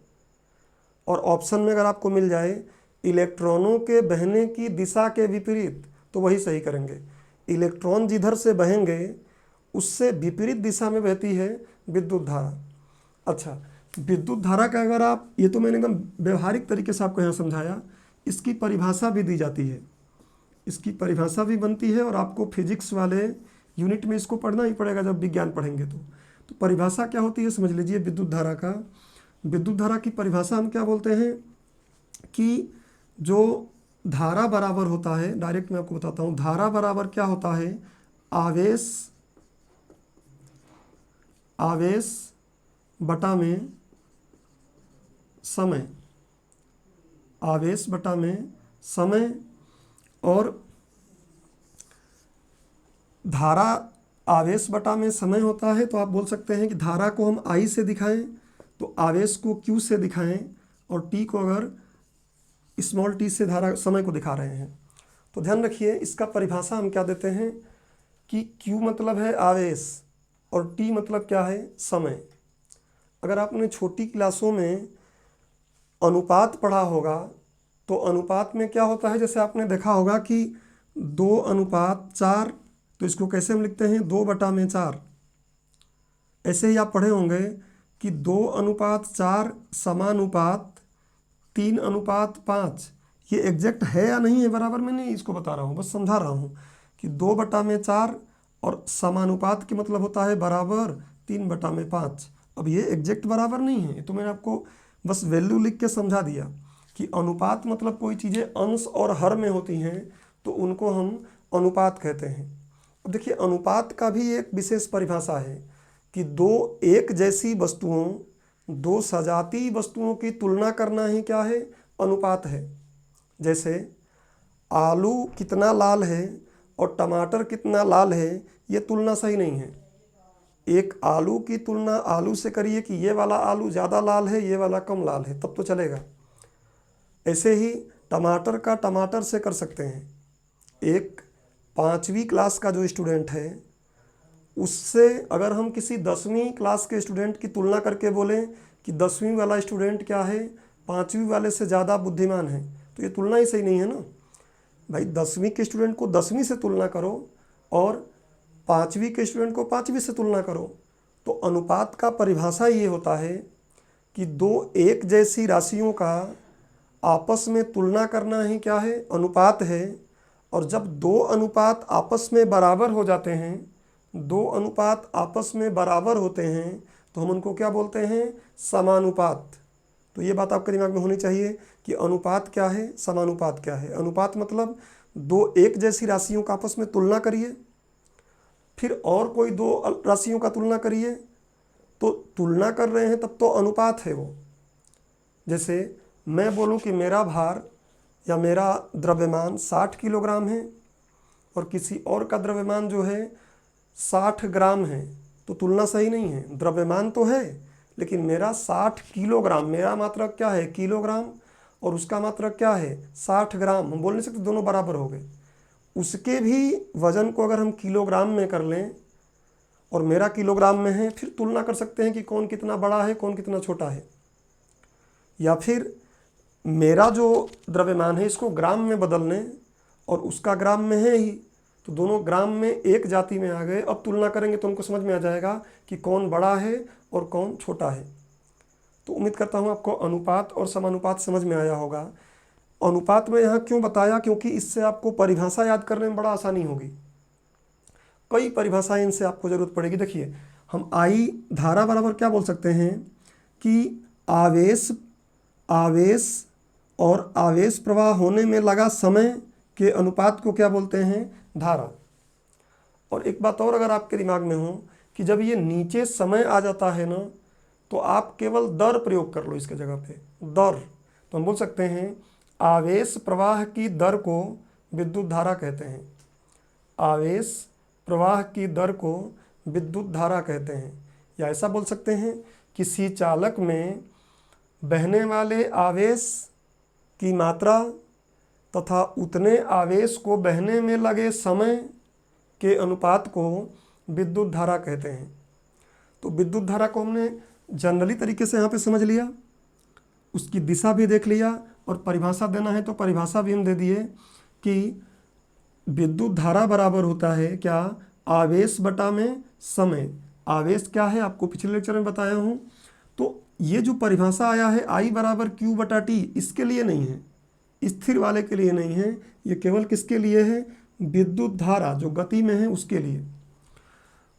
और ऑप्शन में अगर आपको मिल जाए इलेक्ट्रॉनों के बहने की दिशा के विपरीत, तो वही सही करेंगे। इलेक्ट्रॉन जिधर से बहेंगे उससे विपरीत दिशा में बहती है विद्युत धारा। अच्छा, विद्युत धारा का अगर आप, ये तो मैंने एकदम व्यवहारिक तरीके से आपको यहाँ समझाया, इसकी परिभाषा भी दी जाती है, इसकी परिभाषा भी बनती है, और आपको फिजिक्स वाले यूनिट में इसको पढ़ना ही पड़ेगा जब विज्ञान पढ़ेंगे तो परिभाषा क्या होती है समझ लीजिए विद्युत धारा का। विद्युत धारा की परिभाषा हम क्या बोलते हैं कि जो धारा बराबर होता है, डायरेक्ट मैं आपको बताता हूँ, धारा बराबर क्या होता है, आवेश बटा में समय, आवेश बटा में समय, और धारा आवेश बटा में समय होता है, तो आप बोल सकते हैं कि धारा को हम I से दिखाएं तो आवेश को Q से दिखाएं, और T को अगर स्मॉल t से धारा समय को दिखा रहे हैं। तो ध्यान रखिए, इसका परिभाषा हम क्या देते हैं कि Q मतलब है आवेश और T मतलब क्या है, समय। अगर आपने छोटी क्लासों में अनुपात पढ़ा होगा तो अनुपात में क्या होता है, जैसे आपने देखा होगा कि 2:4, तो इसको कैसे हम लिखते हैं, 2/4। ऐसे ही आप पढ़े होंगे कि 2:4 समानुपात 3:5। ये एग्जैक्ट है या नहीं है बराबर में नहीं इसको बता रहा हूँ, बस समझा रहा हूँ कि 2/4 और समानुपात के मतलब होता है बराबर 3/5। अब ये एग्जैक्ट बराबर नहीं है, तो मैंने आपको बस वैल्यू लिख के समझा दिया। कि अनुपात मतलब कोई चीज़ें अंश और हर में होती हैं तो उनको हम अनुपात कहते हैं। अब देखिए, अनुपात का भी एक विशेष परिभाषा है कि दो एक जैसी वस्तुओं, दो सजाती वस्तुओं की तुलना करना ही क्या है, अनुपात है। जैसे आलू कितना लाल है और टमाटर कितना लाल है, ये तुलना सही नहीं है। एक आलू की तुलना आलू से करिए कि ये वाला आलू ज़्यादा लाल है, ये वाला कम लाल है, तब तो चलेगा। ऐसे ही टमाटर का टमाटर से कर सकते हैं। एक 5वीं क्लास का जो स्टूडेंट है उससे अगर हम किसी 10वीं क्लास के स्टूडेंट की तुलना करके बोलें कि 10वीं वाला स्टूडेंट क्या है, 5वीं वाले से ज़्यादा बुद्धिमान है, तो ये तुलना ही सही नहीं है ना भाई। 10वीं के स्टूडेंट को 10वीं से तुलना करो और 5वीं के स्टूडेंट को 5वीं से तुलना करो। तो अनुपात का परिभाषा ये होता है कि दो एक जैसी राशियों का आपस में तुलना करना ही क्या है, अनुपात है। और जब दो अनुपात आपस में बराबर हो जाते हैं, दो अनुपात आपस में बराबर होते हैं, तो हम उनको क्या बोलते हैं, समानुपात। तो ये बात आपके दिमाग में होनी चाहिए कि अनुपात क्या है, समानुपात क्या है। अनुपात मतलब दो एक जैसी राशियों का आपस में तुलना करिए, फिर और कोई दो राशियों का तुलना करिए, तो तुलना कर रहे हैं तब तो अनुपात है वो। जैसे मैं बोलूं कि मेरा भार या मेरा द्रव्यमान 60 किलोग्राम है और किसी और का द्रव्यमान जो है 60 ग्राम है, तो तुलना सही नहीं है। द्रव्यमान तो है लेकिन मेरा 60 किलोग्राम, मेरा मात्रक क्या है, किलोग्राम, और उसका मात्रक क्या है, 60 ग्राम। हम बोल नहीं सकते दोनों बराबर हो गए। उसके भी वजन को अगर हम किलोग्राम में कर लें और मेरा किलोग्राम में है, फिर तुलना कर सकते हैं कि कौन कितना बड़ा है, कौन कितना छोटा है। या फिर मेरा जो द्रव्यमान है इसको ग्राम में बदल लें और उसका ग्राम में है ही, तो दोनों ग्राम में एक जाति में आ गए। अब तुलना करेंगे तो हमको समझ में आ जाएगा कि कौन बड़ा है और कौन छोटा है। तो उम्मीद करता हूँ आपको अनुपात और समानुपात समझ में आया होगा। अनुपात में यहाँ क्यों बताया, क्योंकि इससे आपको परिभाषा याद करने में बड़ा आसानी होगी। कई परिभाषाएं इनसे आपको ज़रूरत पड़ेगी। देखिए, हम आई धारा बराबर क्या बोल सकते हैं कि आवेश और आवेश प्रवाह होने में लगा समय के अनुपात को क्या बोलते हैं, धारा। और एक बात और अगर आपके दिमाग में हो कि जब ये नीचे समय आ जाता है ना, तो आप केवल दर प्रयोग कर लो इसके जगह पे, दर। तो हम बोल सकते हैं आवेश प्रवाह की दर को विद्युत धारा कहते हैं। आवेश प्रवाह की दर को विद्युत धारा कहते हैं। या ऐसा बोल सकते हैं किसी चालक में बहने वाले आवेश की मात्रा तथा उतने आवेश को बहने में लगे समय के अनुपात को विद्युत धारा कहते हैं। तो विद्युत धारा को हमने जनरली तरीके से यहाँ पे समझ लिया, उसकी दिशा भी देख लिया, और परिभाषा देना है तो परिभाषा भी हम दे दिए कि विद्युत धारा बराबर होता है क्या, आवेश बटा में समय। आवेश क्या है आपको पिछले लेक्चर में बताया हूँ। तो ये जो परिभाषा आया है I बराबर Q बटा T, इसके लिए नहीं है, स्थिर वाले के लिए नहीं है, ये केवल किसके लिए है, विद्युत धारा जो गति में है उसके लिए।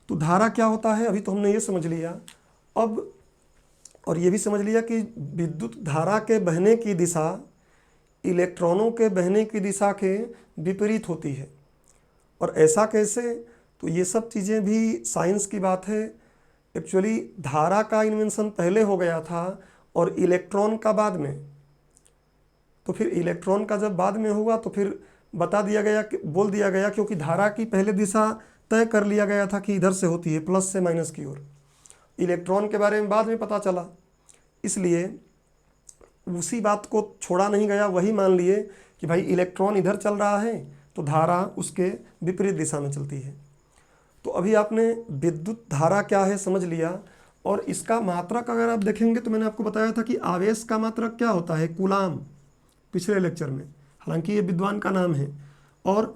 तो धारा क्या होता है अभी तो हमने ये समझ लिया। अब और ये भी समझ लिया कि विद्युत धारा के बहने की दिशा इलेक्ट्रॉनों के बहने की दिशा के विपरीत होती है। और ऐसा कैसे, तो ये सब चीज़ें भी साइंस की बात है। एक्चुअली धारा का इन्वेंशन पहले हो गया था और इलेक्ट्रॉन का बाद में। तो फिर इलेक्ट्रॉन का जब बाद में हुआ तो फिर बता दिया गया, बोल दिया गया, क्योंकि धारा की पहले दिशा तय कर लिया गया था कि इधर से होती है, प्लस से माइनस की ओर। इलेक्ट्रॉन के बारे में बाद में पता चला, इसलिए उसी बात को छोड़ा नहीं गया, वही मान लिए कि भाई इलेक्ट्रॉन इधर चल रहा है तो धारा उसके विपरीत दिशा में चलती है। तो अभी आपने विद्युत धारा क्या है समझ लिया। और इसका मात्रक अगर आप देखेंगे तो मैंने आपको बताया था कि आवेश का मात्रक क्या होता है, कूलाम, पिछले लेक्चर में, हालांकि ये विद्वान का नाम है। और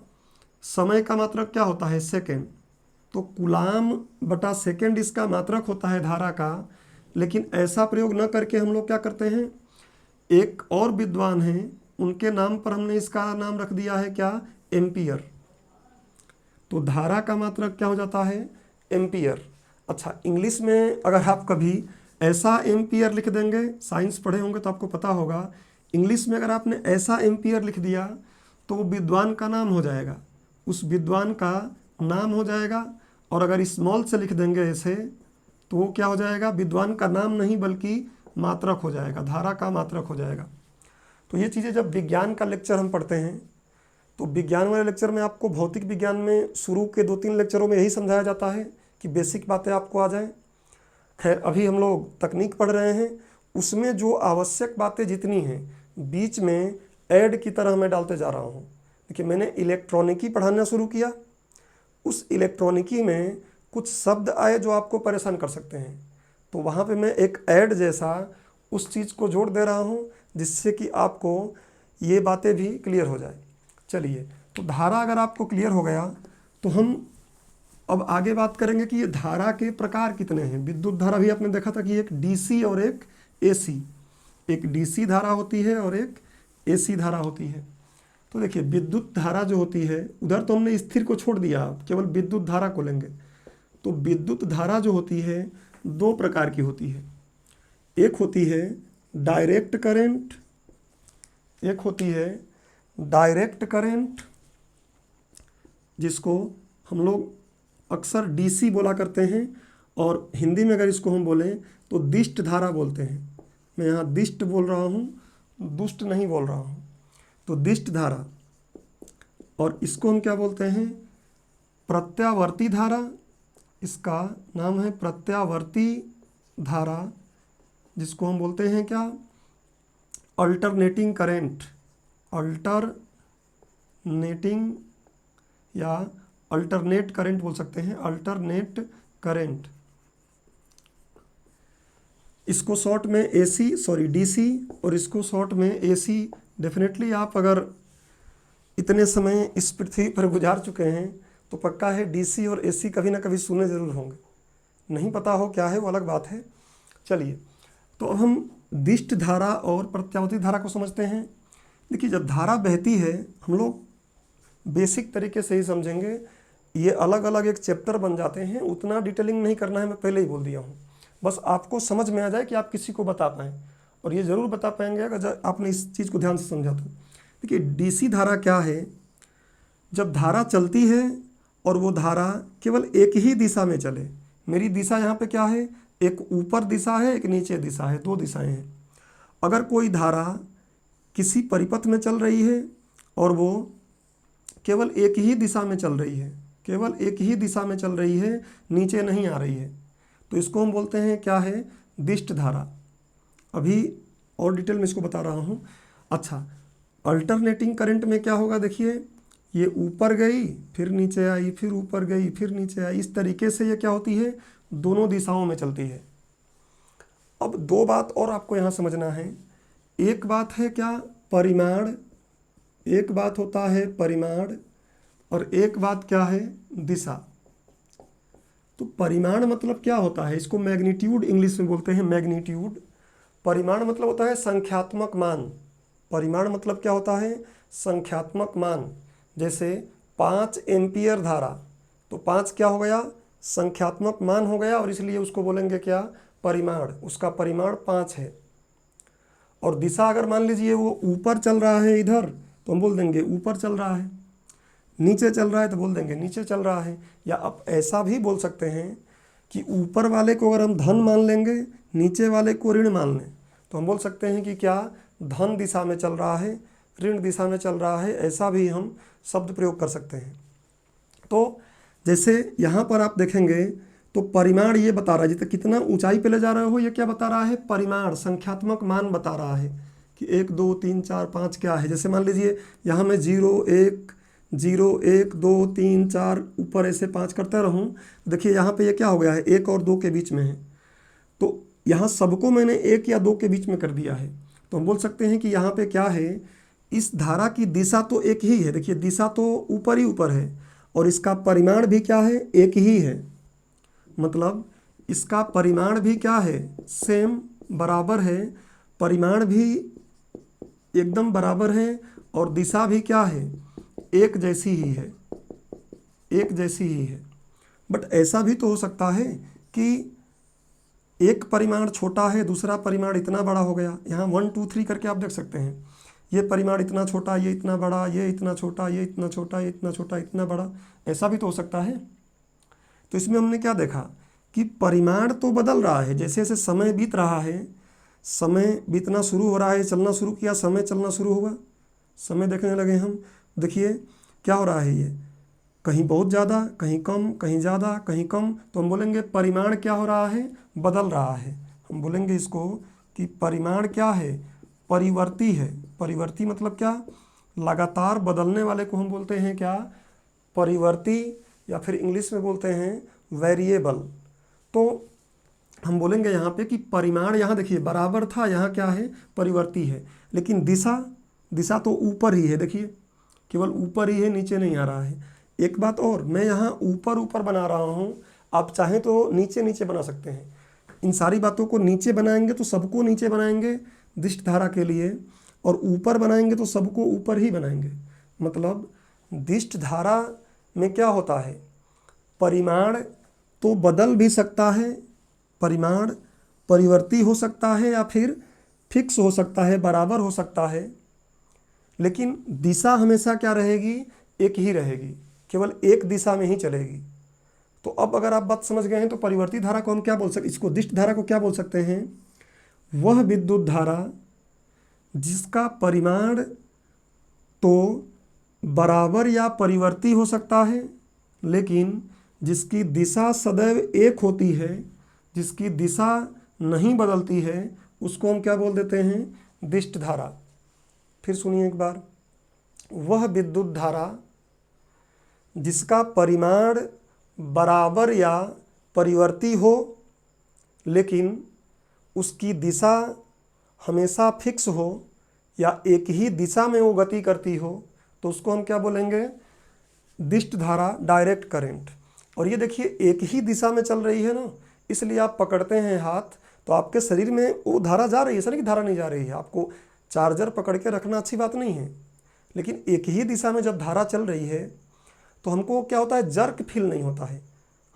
समय का मात्रक क्या होता है, सेकेंड। तो कूलाम बटा सेकेंड इसका मात्रक होता है धारा का। लेकिन ऐसा प्रयोग न करके हम लोग क्या करते हैं, एक और विद्वान हैं उनके नाम पर हमने इसका नाम रख दिया है क्या, एम्पियर। तो धारा का मात्रक क्या हो जाता है, एम्पियर। अच्छा, इंग्लिश में अगर आप कभी ऐसा एम्पियर लिख देंगे, साइंस पढ़े होंगे तो आपको पता होगा, इंग्लिश में अगर आपने ऐसा एम्पियर लिख दिया तो वो विद्वान का नाम हो जाएगा, उस विद्वान का नाम हो जाएगा। और अगर स्मॉल से लिख देंगे ऐसे तो वो क्या हो जाएगा, विद्वान का नाम नहीं बल्कि मात्रक हो जाएगा, धारा का मात्रक हो जाएगा। तो ये चीज़ें जब विज्ञान का लेक्चर हम पढ़ते हैं तो विज्ञान वाले लेक्चर में आपको भौतिक विज्ञान में शुरू के 2-3 लेक्चरों में यही समझाया जाता है कि बेसिक बातें आपको आ जाएं। खैर अभी हम लोग तकनीक पढ़ रहे हैं, उसमें जो आवश्यक बातें जितनी हैं बीच में ऐड की तरह मैं डालते जा रहा हूँ। देखिए मैंने इलेक्ट्रॉनिकी पढ़ाना शुरू किया, उस इलेक्ट्रॉनिकी में कुछ शब्द आए जो आपको परेशान कर सकते हैं, तो वहाँ पे मैं एक ऐड जैसा उस चीज़ को जोड़ दे रहा हूँ जिससे कि आपको ये बातें भी क्लियर हो जाए। चलिए, तो धारा अगर आपको क्लियर हो गया तो हम अब आगे बात करेंगे कि ये धारा के प्रकार कितने हैं। विद्युत धारा भी आपने देखा था कि एक डीसी और एक एसी, एक डीसी धारा होती है और एक एसी धारा होती है। तो देखिए विद्युत धारा जो होती है, उधर तो हमने स्थिर को छोड़ दिया, केवल विद्युत धारा को लेंगे। तो विद्युत धारा जो होती है 2 प्रकार की होती है, एक होती है डायरेक्ट करंट, एक होती है डायरेक्ट करंट जिसको हम लोग अक्सर डीसी बोला करते हैं, और हिंदी में अगर इसको हम बोलें तो दिष्ट धारा बोलते हैं। मैं यहाँ दिष्ट बोल रहा हूँ, दुष्ट नहीं बोल रहा हूँ। तो दिष्ट धारा, और इसको हम क्या बोलते हैं, प्रत्यावर्ती धारा। इसका नाम है प्रत्यावर्ती धारा, जिसको हम बोलते हैं क्या, अल्टरनेटिंग करंट, अल्टरनेटिंग या अल्टरनेट करंट बोल सकते हैं, अल्टरनेट करंट। इसको शॉर्ट में डीसी, और इसको शॉर्ट में एसी। डेफिनेटली आप अगर इतने समय इस पृथ्वी पर गुजार चुके हैं तो पक्का है डीसी और एसी कभी ना कभी सुने ज़रूर होंगे, नहीं पता हो क्या है वो अलग बात है। चलिए, तो अब हम दिष्ट धारा और प्रत्यावर्ती धारा को समझते हैं। देखिए जब धारा बहती है, हम लोग बेसिक तरीके से ही समझेंगे, ये अलग अलग एक चैप्टर बन जाते हैं, उतना डिटेलिंग नहीं करना है, मैं पहले ही बोल दिया हूँ। बस आपको समझ में आ जाए कि आप किसी को बता पाएँ, और ये ज़रूर बता पाएंगे अगर आपने इस चीज़ को ध्यान से समझा तो। देखिए डीसी धारा क्या है, जब धारा चलती है और वो धारा केवल एक ही दिशा में चले। मेरी दिशा यहाँ पे क्या है, एक ऊपर दिशा है, एक नीचे दिशा है, 2 दिशाएं हैं। अगर कोई धारा किसी परिपथ में चल रही है और वो केवल एक ही दिशा में चल रही है, केवल एक ही दिशा में चल रही है, नीचे नहीं आ रही है, तो इसको हम बोलते हैं क्या है, दिष्ट धारा। अभी और डिटेल में इसको बता रहा हूँ। अच्छा, अल्टरनेटिंग करंट में क्या होगा, देखिए ये ऊपर गई फिर नीचे आई, फिर ऊपर गई फिर नीचे आई, इस तरीके से ये क्या होती है, दोनों दिशाओं में चलती है। अब 2 बात और आपको यहाँ समझना है। एक बात है क्या, परिमाण, एक बात होता है परिमाण, और एक बात क्या है, दिशा। तो परिमाण मतलब क्या होता है, इसको मैग्नीट्यूड इंग्लिश में बोलते हैं, मैग्नीट्यूड। परिमाण मतलब होता है संख्यात्मक मान। परिमाण मतलब क्या होता है, संख्यात्मक मान। जैसे 5 एम्पियर धारा, तो 5 क्या हो गया, संख्यात्मक मान हो गया, और इसलिए उसको बोलेंगे क्या, परिमाण। उसका परिमाण 5 है। और दिशा अगर मान लीजिए वो ऊपर चल रहा है इधर, तो हम बोल देंगे ऊपर चल रहा है, नीचे चल रहा है तो बोल देंगे नीचे चल रहा है। या आप ऐसा भी बोल सकते हैं कि ऊपर वाले को अगर हम धन मान लेंगे, नीचे वाले को ऋण मान लें, तो हम बोल सकते हैं कि क्या, धन दिशा में चल रहा है, ऋण दिशा में चल रहा है, ऐसा भी हम शब्द प्रयोग कर सकते हैं। तो जैसे यहाँ पर आप देखेंगे तो परिमाण ये बता रहा है, जितना कितना ऊंचाई पे ले जा रहे हो, ये क्या बता रहा है, परिमाण, संख्यात्मक मान बता रहा है कि 1 2 3 4 5 क्या है। जैसे मान लीजिए यहाँ मैं 0 1 0 1 2 3 4 ऊपर ऐसे 5 करता रहूँ, देखिए यहाँ पे ये क्या हो गया है, 1 और 2 के बीच में है, तो यहाँ सबको मैंने 1 या 2 के बीच में कर दिया है। तो हम बोल सकते हैं कि यहाँ पे क्या है, इस धारा की दिशा तो एक ही है। देखिए दिशा तो ऊपर ही ऊपर है, और इसका परिमाण भी क्या है, एक ही है। मतलब इसका परिमाण भी क्या है, सेम, बराबर है, परिमाण भी एकदम बराबर है, और दिशा भी क्या है, एक जैसी ही है, एक जैसी ही है। बट ऐसा भी तो हो सकता है कि एक परिमाण छोटा है, दूसरा परिमाण इतना बड़ा हो गया। यहाँ 1 2 3 करके आप देख सकते हैं, ये परिमाण इतना छोटा, ये इतना बड़ा, ये इतना छोटा, ये इतना छोटा, ये इतना छोटा, इतना बड़ा, ऐसा भी तो हो सकता है। तो इसमें हमने क्या देखा कि परिमाण तो बदल रहा है, जैसे जैसे समय बीत रहा है, समय बीतना शुरू हो रहा है, चलना शुरू किया, समय चलना शुरू हुआ, समय देखने लगे हम। देखिए क्या हो रहा है, ये कहीं बहुत ज़्यादा, कहीं कम, कहीं ज़्यादा, कहीं कम। तो हम बोलेंगे परिमाण क्या हो रहा है, बदल रहा है। हम बोलेंगे इसको कि परिमाण क्या है, परिवर्ती है। परिवर्ती मतलब क्या, लगातार बदलने वाले को हम बोलते हैं क्या, परिवर्ती, या फिर इंग्लिश में बोलते हैं वेरिएबल। तो हम बोलेंगे यहाँ पे कि परिमाण, यहाँ देखिए बराबर था, यहाँ क्या है, परिवर्ती है। लेकिन दिशा तो ऊपर ही है, देखिए केवल ऊपर ही है, नीचे नहीं आ रहा है। एक बात और, मैं यहाँ ऊपर ऊपर बना रहा हूँ, आप चाहें तो नीचे नीचे बना सकते हैं। इन सारी बातों को नीचे बनाएंगे तो सबको नीचे बनाएंगे दिष्ट धारा के लिए, और ऊपर बनाएंगे तो सबको ऊपर ही बनाएंगे। मतलब दिष्ट धारा में क्या होता है, परिमाण तो बदल भी सकता है, परिमाण परिवर्ती हो सकता है या फिर फिक्स हो सकता है, बराबर हो सकता है, लेकिन दिशा हमेशा क्या रहेगी, एक ही रहेगी, केवल एक दिशा में ही चलेगी। तो अब अगर आप बात समझ गए हैं तो परिवर्ती धारा को हम क्या बोल सकते, इसको दिष्ट धारा को क्या बोल सकते हैं, वह विद्युत धारा जिसका परिमाण तो बराबर या परिवर्ती हो सकता है, लेकिन जिसकी दिशा सदैव एक होती है, जिसकी दिशा नहीं बदलती है, उसको हम क्या बोल देते हैं, दिष्ट धारा। फिर सुनिए एक बार, वह विद्युत धारा जिसका परिमाण बराबर या परिवर्ती हो, लेकिन उसकी दिशा हमेशा फिक्स हो या एक ही दिशा में वो गति करती हो, तो उसको हम क्या बोलेंगे, दिष्ट धारा, डायरेक्ट करंट। और ये देखिए एक ही दिशा में चल रही है ना, इसलिए आप पकड़ते हैं हाथ तो आपके शरीर में वो धारा जा रही है, शरीर की धारा नहीं जा रही है। आपको चार्जर पकड़ के रखना अच्छी बात नहीं है, लेकिन एक ही दिशा में जब धारा चल रही है तो हमको क्या होता है, जर्क फील नहीं होता है।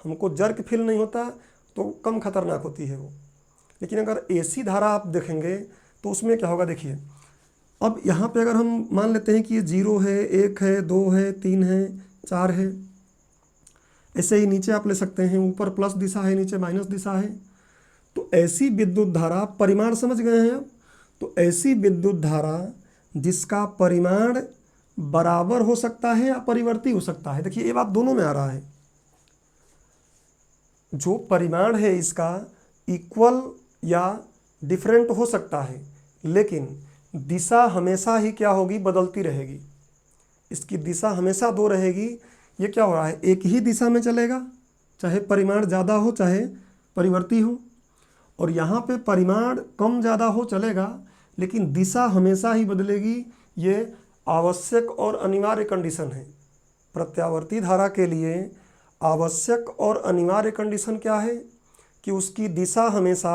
हमको जर्क फील नहीं होता तो कम खतरनाक होती है वो। लेकिन अगर एसी धारा आप देखेंगे तो उसमें क्या होगा, देखिए अब यहाँ पे अगर हम मान लेते हैं कि ये 0 है, 1 है, 2 है, 3 है, 4 है, ऐसे ही नीचे आप ले सकते हैं, ऊपर प्लस दिशा है, नीचे माइनस दिशा है। तो ऐसी विद्युत धारा, परिमाण समझ गए हैं अब, तो ऐसी विद्युत धारा जिसका परिमाण बराबर हो सकता है या परिवर्ती हो सकता है। देखिए ये बात दोनों में आ रहा है, जो परिमाण है इसका इक्वल या डिफरेंट हो सकता है, लेकिन दिशा हमेशा ही क्या होगी, बदलती रहेगी। इसकी दिशा हमेशा दो रहेगी। ये क्या हो रहा है, एक ही दिशा में चलेगा, चाहे परिमाण ज़्यादा हो चाहे परिवर्ती हो। और यहाँ पे परिमाण कम ज़्यादा हो चलेगा, लेकिन दिशा हमेशा ही बदलेगी। ये आवश्यक और अनिवार्य कंडीशन है। प्रत्यावर्ती धारा के लिए आवश्यक और अनिवार्य कंडीशन क्या है कि उसकी दिशा हमेशा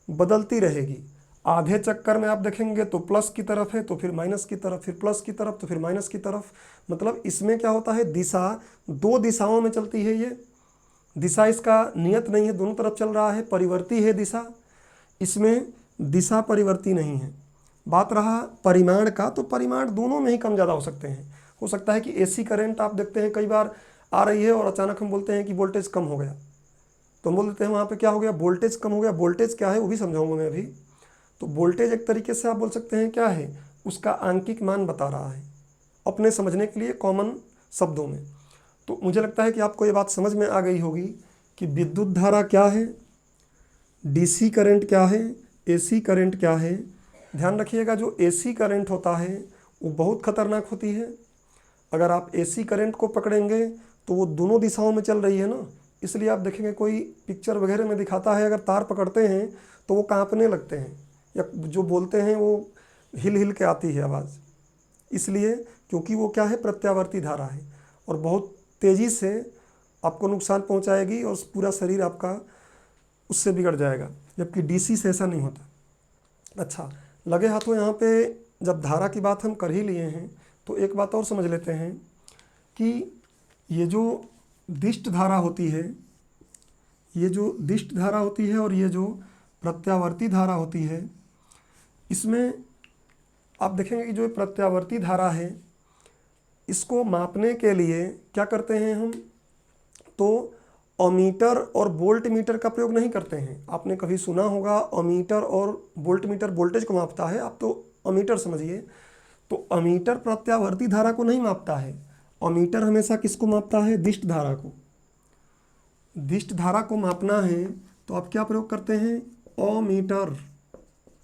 बदलती रहेगी। आधे चक्कर में आप देखेंगे तो प्लस की तरफ है, तो फिर माइनस की तरफ, फिर प्लस की तरफ, तो फिर माइनस की तरफ। मतलब इसमें क्या होता है, दिशा दो दिशाओं में चलती है। ये दिशा इसका नियत नहीं है, दोनों तरफ चल रहा है, परिवर्ती है दिशा, इसमें दिशा परिवर्ती नहीं है। बात रहा परिमाण का, तो परिमाण दोनों में ही कम ज़्यादा हो सकते हैं। हो सकता है कि एसी करंट आप देखते हैं कई बार आ रही है और अचानक हम बोलते हैं कि वोल्टेज कम हो गया, तो हम बोल देते हैं वहाँ पे क्या हो गया, वोल्टेज कम हो गया। वोल्टेज क्या है वो भी समझाऊंगा मैं अभी। तो वोल्टेज एक तरीके से आप बोल सकते हैं क्या है, उसका आंकिक मान बता रहा है, अपने समझने के लिए कॉमन शब्दों में। तो मुझे लगता है कि आपको ये बात समझ में आ गई होगी कि विद्युत धारा क्या है, डीसी करंट क्या है, एसी करंट क्या है। ध्यान रखिएगा, जो एसी करंट होता है वो बहुत खतरनाक होती है। अगर आप एसी करंट को पकड़ेंगे तो वो दोनों दिशाओं में चल रही है ना, इसलिए आप देखेंगे कोई पिक्चर वगैरह में दिखाता है, अगर तार पकड़ते हैं तो वो कांपने लगते हैं, या जो बोलते हैं वो हिल हिल के आती है आवाज़। इसलिए क्योंकि वो क्या है, प्रत्यावर्ती धारा है और बहुत तेज़ी से आपको नुकसान पहुंचाएगी और पूरा शरीर आपका उससे बिगड़ जाएगा, जबकि डीसी से ऐसा नहीं होता। अच्छा, लगे हाथों यहाँ पे जब धारा की बात हम कर ही लिए हैं तो एक बात और समझ लेते हैं कि ये जो दिष्ट धारा होती है, ये जो दिष्ट धारा होती है और ये जो प्रत्यावर्ती धारा होती है, इसमें आप देखेंगे कि जो प्रत्यावर्ती धारा है इसको मापने के लिए क्या करते हैं हम, तो ओमीटर और वोल्ट मीटर का प्रयोग नहीं करते हैं। आपने कभी सुना होगा ओमीटर और वोल्ट मीटर वोल्टेज को मापता है, आप तो ओमीटर समझिए। तो ओमीटर प्रत्यावर्ती धारा को नहीं मापता है, ओमीटर हमेशा किसको मापता है, दिष्ट धारा को। दिष्ट धारा को मापना है तो आप क्या प्रयोग करते हैं, ओमीटर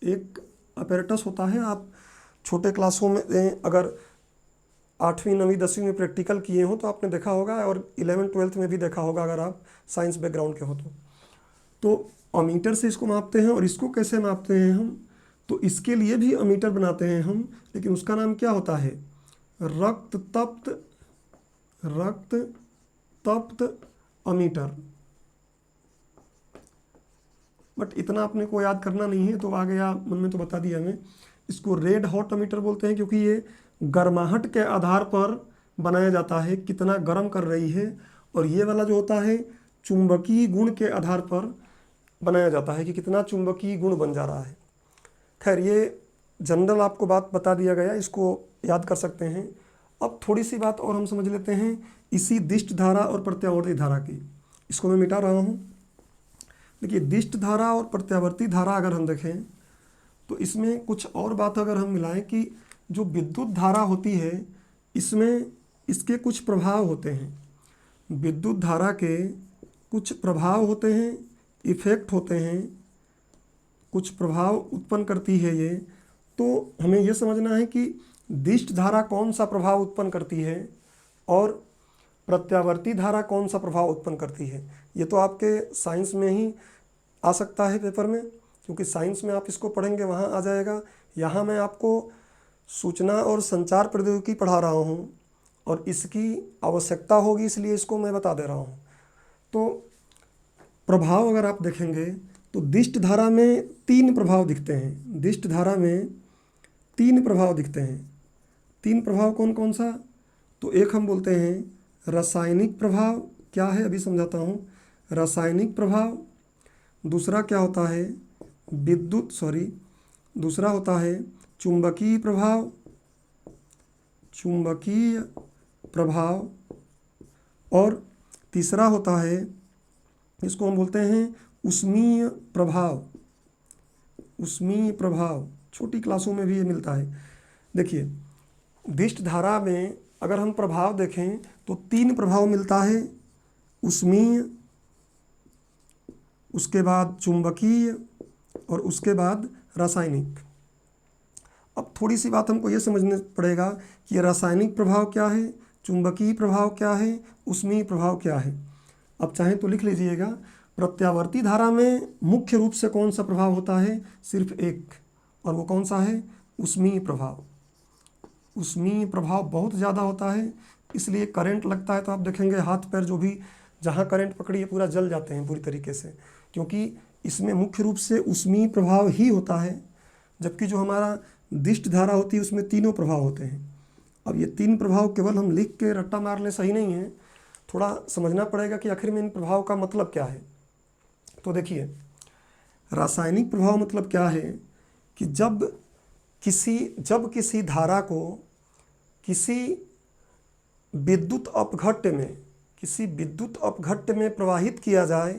एक अपैरेटस होता है। आप छोटे क्लासों में अगर 8वीं 9वीं 10वीं में प्रैक्टिकल किए हो तो आपने देखा होगा, और 11th 12th में भी देखा होगा अगर आप साइंस बैकग्राउंड के हो तो ओमीटर से इसको मापते हैं। और इसको कैसे मापते हैं हम, तो इसके लिए भी ओमीटर बनाते हैं हम, लेकिन उसका नाम क्या होता है, रक्त तप्त ओमीटर। बट इतना अपने को याद करना नहीं है, तो आ गया मन में तो बता दिया हमें। इसको रेड हॉट ओमीटर बोलते हैं क्योंकि ये गर्माहट के आधार पर बनाया जाता है, कितना गर्म कर रही है। और ये वाला जो होता है चुंबकीय गुण के आधार पर बनाया जाता है कि कितना चुंबकीय गुण बन जा रहा है। खैर ये जनरल आपको बात बता दिया गया, इसको याद कर सकते हैं। अब थोड़ी सी बात और हम समझ लेते हैं इसी दिष्ट धारा और प्रत्यावर्ती धारा की। इसको मैं मिटा रहा हूँ। देखिए दिष्ट धारा और प्रत्यावर्ती धारा अगर हम देखें तो इसमें कुछ और बात अगर हम मिलाएं कि जो विद्युत धारा होती है इसमें इसके कुछ प्रभाव होते हैं। विद्युत धारा के कुछ प्रभाव होते हैं, इफेक्ट होते हैं, कुछ प्रभाव उत्पन्न करती है ये। तो हमें ये समझना है कि दिष्ट धारा कौन सा प्रभाव उत्पन्न करती है और प्रत्यावर्ती धारा कौन सा प्रभाव उत्पन्न करती है। ये तो आपके साइंस में ही आ सकता है पेपर में, क्योंकि साइंस में आप इसको पढ़ेंगे वहाँ आ जाएगा। यहाँ मैं आपको सूचना और संचार प्रौद्योगिकी पढ़ा रहा हूँ और इसकी आवश्यकता होगी, इसलिए इसको मैं बता दे रहा हूँ। तो प्रभाव अगर आप देखेंगे तो दिष्ट धारा में 3 प्रभाव दिखते हैं। दिष्ट धारा में 3 प्रभाव दिखते हैं। 3 प्रभाव कौन कौन सा, तो एक हम बोलते हैं रासायनिक प्रभाव। क्या है अभी समझाता हूँ। रासायनिक प्रभाव, दूसरा क्या होता है दूसरा होता है चुंबकीय प्रभाव, और तीसरा होता है, इसको हम बोलते हैं ऊष्मीय प्रभाव। छोटी क्लासों में भी ये मिलता है। देखिए दिष्ट धारा में अगर हम प्रभाव देखें तो 3 प्रभाव मिलता है, ऊष्मीय, उसके बाद चुंबकीय और उसके बाद रासायनिक। अब थोड़ी सी बात हमको ये समझना पड़ेगा कि रासायनिक प्रभाव क्या है, चुंबकीय प्रभाव क्या है, ऊष्मीय प्रभाव क्या है। अब चाहें तो लिख लीजिएगा। प्रत्यावर्ती धारा में मुख्य रूप से कौन सा प्रभाव होता है, सिर्फ एक, और वो कौन सा है, ऊष्मीय प्रभाव। ऊष्मीय प्रभाव बहुत ज़्यादा होता है, इसलिए करंट लगता है तो आप देखेंगे हाथ पैर जो भी जहाँ करंट पकड़िए पूरा जल जाते हैं पूरी तरीके से, क्योंकि इसमें मुख्य रूप से ऊष्मीय प्रभाव ही होता है। जबकि जो हमारा दिष्ट धारा होती है उसमें तीनों प्रभाव होते हैं। अब ये 3 प्रभाव केवल हम लिख के रट्टा मार लें सही नहीं है, थोड़ा समझना पड़ेगा कि आखिर में इन प्रभाव का मतलब क्या है। तो देखिए रासायनिक प्रभाव मतलब क्या है कि जब किसी धारा को किसी विद्युत अपघट्य में प्रवाहित किया जाए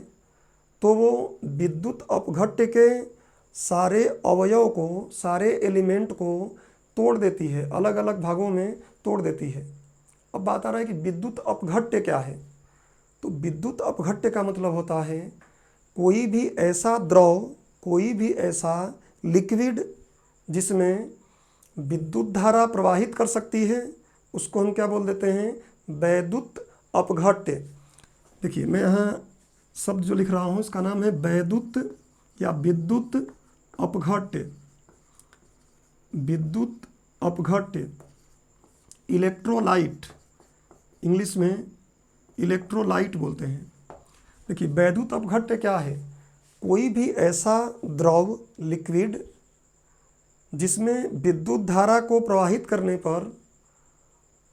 तो वो विद्युत अपघट्य के सारे अवयव को, सारे एलिमेंट को तोड़ देती है, अलग अलग भागों में तोड़ देती है। अब बात आ रहा है कि विद्युत अपघट्य क्या है। तो विद्युत अपघट्य का मतलब होता है कोई भी ऐसा द्रव, कोई भी ऐसा लिक्विड जिसमें विद्युत धारा प्रवाहित कर सकती है, उसको हम क्या बोल देते हैं, वैद्युत अपघट्य। देखिए मैं यहाँ शब्द जो लिख रहा हूँ इसका नाम है वैद्युत या विद्युत अपघट्य। विद्युत अपघट्य, इलेक्ट्रोलाइट, इंग्लिश में इलेक्ट्रोलाइट बोलते हैं। देखिए वैद्युत अपघट्य क्या है, कोई भी ऐसा द्रव, लिक्विड जिसमें विद्युत धारा को प्रवाहित करने पर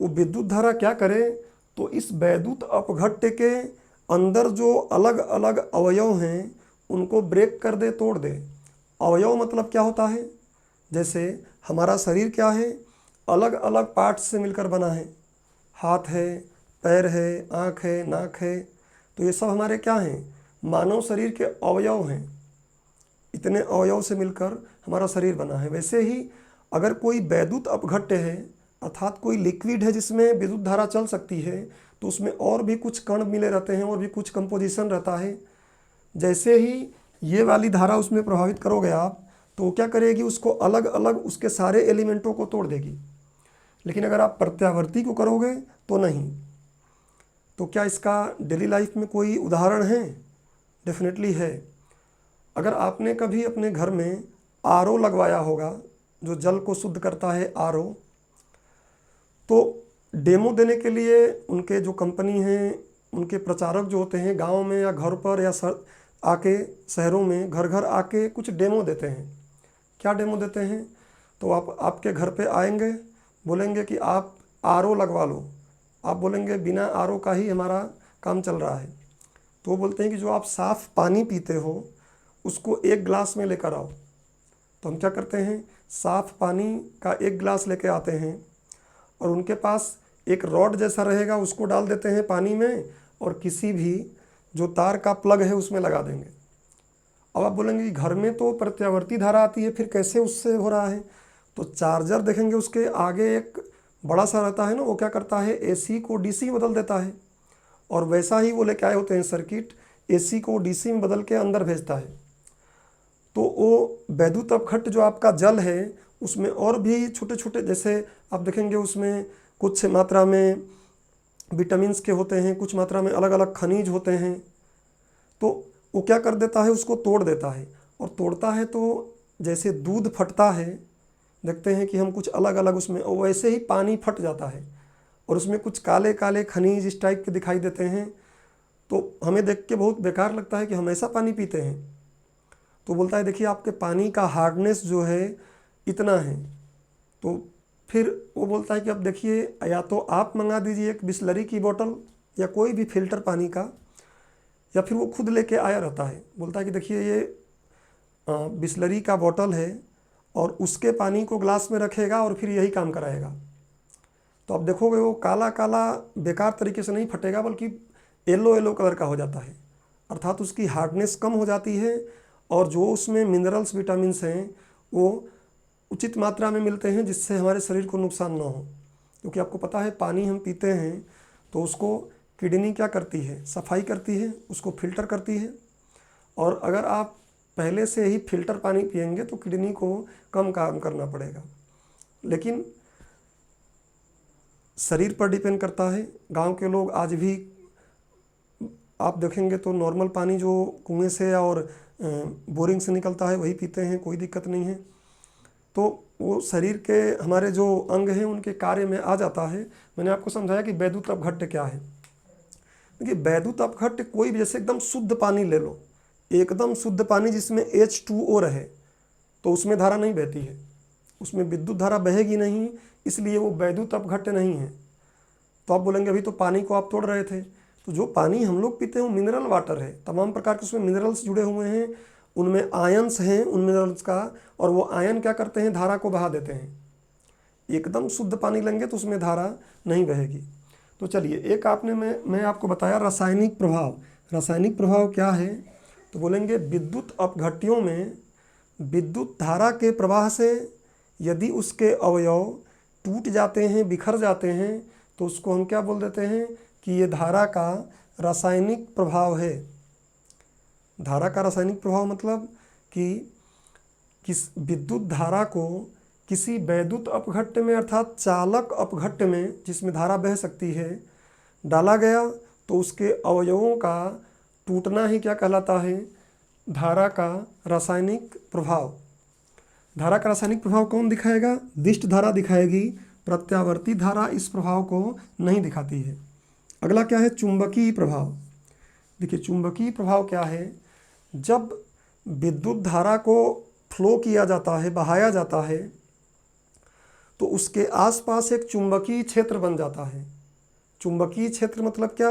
वो विद्युत धारा क्या करे, तो इस वैद्युत अपघट्य के अंदर जो अलग अलग अवयव हैं उनको ब्रेक कर दे, तोड़ दे। अवयव मतलब क्या होता है? जैसे हमारा शरीर क्या है, अलग अलग पार्ट्स से मिलकर बना है। हाथ है, पैर है, आँख है, नाक है, तो ये सब हमारे क्या हैं? मानव शरीर के अवयव हैं। इतने अवयव से मिलकर हमारा शरीर बना है। वैसे ही अगर कोई वैद्युत अपघट्य है, अर्थात कोई लिक्विड है जिसमें विद्युत धारा चल सकती है, तो उसमें और भी कुछ कण मिले रहते हैं और भी कुछ कंपोजिशन रहता है। जैसे ही ये वाली धारा उसमें प्रभावित करोगे आप, तो क्या करेगी? उसको अलग अलग उसके सारे एलिमेंटों को तोड़ देगी। लेकिन अगर आप प्रत्यावर्ती को करोगे तो नहीं। तो क्या इसका डेली लाइफ में कोई उदाहरण है? डेफिनेटली है। अगर आपने कभी अपने घर में आरओ लगवाया होगा, जो जल को शुद्ध करता है, आरओ, तो डेमो देने के लिए उनके जो कंपनी हैं, उनके प्रचारक जो होते हैं, गांव में या घर पर या आके शहरों में घर घर आके कुछ डेमो देते हैं। क्या डेमो देते हैं? तो आप आपके घर पे आएंगे, बोलेंगे कि आप आरओ लगवा लो। आप बोलेंगे बिना आरओ का ही हमारा काम चल रहा है। तो वो बोलते हैं कि जो आप साफ़ पानी पीते हो उसको एक गिलास में लेकर आओ। तो हम क्या करते हैं, साफ़ पानी का एक गिलास लेके आते हैं और उनके पास एक रॉड जैसा रहेगा, उसको डाल देते हैं पानी में और किसी भी जो तार का प्लग है उसमें लगा देंगे। अब आप बोलेंगे कि घर में तो प्रत्यावर्ती धारा आती है, फिर कैसे उससे हो रहा है? तो चार्जर देखेंगे, उसके आगे एक बड़ा सा रहता है ना, वो क्या करता है, एसी को डीसी में बदल देता है। और वैसा ही वो लेके आए होते हैं सर्किट, एसी को डीसी में बदल के अंदर भेजता है। तो वो वैद्युत अपघट्य जो आपका जल है उसमें और भी छोटे छोटे, जैसे आप देखेंगे उसमें कुछ मात्रा में विटामिन्स के होते हैं, कुछ मात्रा में अलग अलग खनिज होते हैं। तो वो क्या कर देता है, उसको तोड़ देता है। और तोड़ता है तो जैसे दूध फटता है, देखते हैं कि हम कुछ अलग अलग उसमें, वैसे ही पानी फट जाता है और उसमें कुछ काले काले खनिज इस टाइप के दिखाई देते हैं। तो हमें देख के बहुत बेकार लगता है कि हम ऐसा पानी पीते हैं। तो बोलता है देखिए आपके पानी का हार्डनेस जो है इतना है। तो फिर वो बोलता है कि अब देखिए, या तो आप मंगा दीजिए एक बिसलरी की बोतल या कोई भी फिल्टर पानी का, या फिर वो खुद लेके आया रहता है। बोलता है कि देखिए ये बिसलरी का बोतल है और उसके पानी को ग्लास में रखेगा और फिर यही काम कराएगा। तो आप देखोगे वो काला काला बेकार तरीके से नहीं फटेगा, बल्कि येलो येलो कलर का हो जाता है, अर्थात उसकी हार्डनेस कम हो जाती है और जो उसमें मिनरल्स विटामिन्स हैं वो उचित मात्रा में मिलते हैं, जिससे हमारे शरीर को नुकसान ना हो। क्योंकि आपको पता है पानी हम पीते हैं तो उसको किडनी क्या करती है, सफाई करती है, उसको फिल्टर करती है। और अगर आप पहले से ही फिल्टर पानी पिएंगे तो किडनी को कम काम करना पड़ेगा। लेकिन शरीर पर डिपेंड करता है। गांव के लोग आज भी आप देखेंगे तो नॉर्मल पानी जो कुएं से और बोरिंग से निकलता है वही पीते हैं, कोई दिक्कत नहीं है। तो वो शरीर के हमारे जो अंग हैं उनके कार्य में आ जाता है। मैंने आपको समझाया कि वैद्युत अपघट्य क्या है। देखिए वैद्युत अपघट्य कोई भी, जैसे एकदम शुद्ध पानी ले लो, एकदम शुद्ध पानी जिसमें H2O रहे, तो उसमें धारा नहीं बहती है, उसमें विद्युत धारा बहेगी नहीं, इसलिए वो वैद्युत अपघट्य नहीं है। तो आप बोलेंगे अभी तो पानी को आप तोड़ रहे थे। तो जो पानी हम लोग पीते हैं वो मिनरल वाटर है, तमाम प्रकार के उसमें मिनरल्स जुड़े हुए हैं, उनमें आयन्स हैं उन मिनरल्स का, और वो आयन क्या करते हैं, धारा को बहा देते हैं। एकदम शुद्ध पानी लेंगे तो उसमें धारा नहीं बहेगी। तो चलिए एक आपने मैं आपको बताया रासायनिक प्रभाव। रासायनिक प्रभाव क्या है? तो बोलेंगे विद्युत अपघट्यों में विद्युत धारा के प्रवाह से यदि उसके अवयव टूट जाते हैं, बिखर जाते हैं, तो उसको हम क्या बोल देते हैं कि ये धारा का रासायनिक प्रभाव है। धारा का रासायनिक प्रभाव मतलब कि किस विद्युत धारा को किसी वैद्युत अपघट्य में, अर्थात चालक अपघट्य में जिसमें धारा बह सकती है, डाला गया, तो उसके अवयवों का टूटना ही क्या कहलाता है, धारा का रासायनिक प्रभाव। धारा का रासायनिक प्रभाव कौन दिखाएगा? दिष्ट धारा दिखाएगी, प्रत्यावर्ती धारा इस प्रभाव को नहीं दिखाती है। अगला क्या है? चुंबकीय प्रभाव। देखिए चुंबकीय प्रभाव क्या है? जब विद्युत धारा को फ्लो किया जाता है, बहाया जाता है, तो उसके आसपास एक चुंबकीय क्षेत्र बन जाता है। चुंबकीय क्षेत्र मतलब क्या?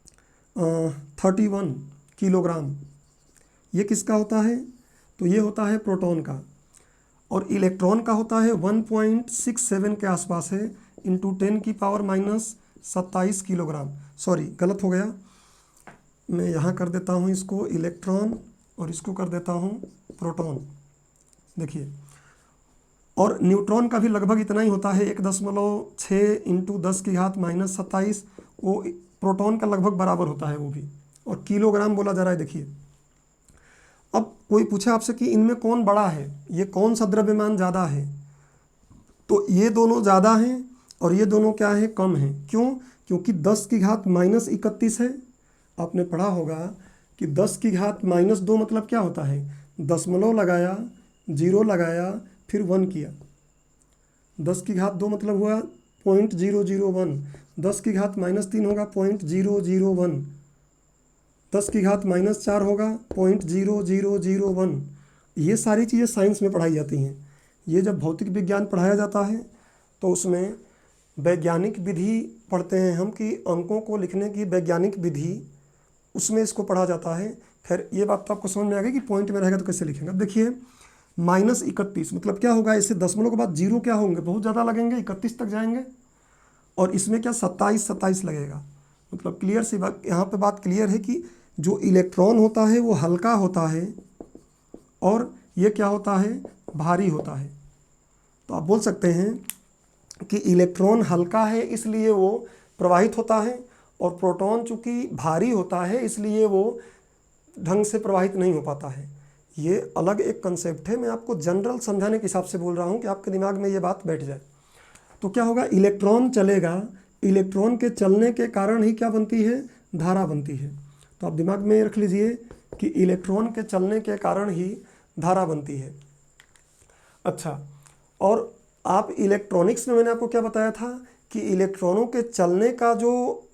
31 किलोग्राम। ये किसका होता है? तो ये होता है प्रोटॉन का। और इलेक्ट्रॉन का होता है 1.67 के आसपास है, इंटू 10⁻⁻27 किलोग्राम। सॉरी, गलत हो गया, मैं यहाँ कर देता हूँ इसको इलेक्ट्रॉन और इसको कर देता हूँ प्रोटॉन। देखिए, और न्यूट्रॉन का भी लगभग इतना ही होता है, 1.6 इंटू 10⁻⁻27। वो प्रोटॉन का लगभग बराबर होता है वो भी, और किलोग्राम बोला जा रहा है। देखिए, अब कोई पूछे आपसे कि इनमें कौन बड़ा है, ये कौन सा द्रव्यमान ज़्यादा है, तो ये दोनों ज़्यादा हैं और ये दोनों क्या है, कम हैं। क्यों? क्योंकि 10⁻31 है। आपने पढ़ा होगा कि 10⁻2 मतलब क्या होता है, दशमलव लगाया, जीरो लगाया, फिर 1 किया। 10⁻2 मतलब हुआ 0.001। 10⁻3 होगा 0.001। 10⁻4 होगा 0.0001। ये सारी चीज़ें साइंस में पढ़ाई जाती हैं। ये जब भौतिक विज्ञान पढ़ाया जाता है तो उसमें वैज्ञानिक विधि पढ़ते हैं हम, कि अंकों को लिखने की वैज्ञानिक विधि, उसमें इसको पढ़ा जाता है। खैर, ये बात तो आपको समझ में आ गई कि पॉइंट में रहेगा तो कैसे लिखेंगे। अब देखिए, -31 मतलब क्या होगा, इससे दशमलव के बाद जीरो क्या होंगे, बहुत ज़्यादा लगेंगे, 31 तक जाएंगे। और इसमें क्या 27 लगेगा। मतलब क्लियर सी बात, यहाँ पे बात क्लियर है कि जो इलेक्ट्रॉन होता है वो हल्का होता है और ये क्या होता है, भारी होता है। तो आप बोल सकते हैं कि इलेक्ट्रॉन हल्का है इसलिए वो प्रवाहित होता है, और प्रोटॉन चूँकि भारी होता है इसलिए वो ढंग से प्रवाहित नहीं हो पाता है। ये अलग एक कंसेप्ट है, मैं आपको जनरल समझाने के हिसाब से बोल रहा हूँ कि आपके दिमाग में ये बात बैठ जाए। तो क्या होगा, इलेक्ट्रॉन चलेगा, इलेक्ट्रॉन के चलने के कारण ही क्या बनती है, धारा बनती है। तो आप दिमाग में रख लीजिए कि इलेक्ट्रॉन के चलने के कारण ही धारा बनती है। अच्छा, और आप इलेक्ट्रॉनिक्स में मैंने आपको क्या बताया था कि इलेक्ट्रॉनों के चलने का जो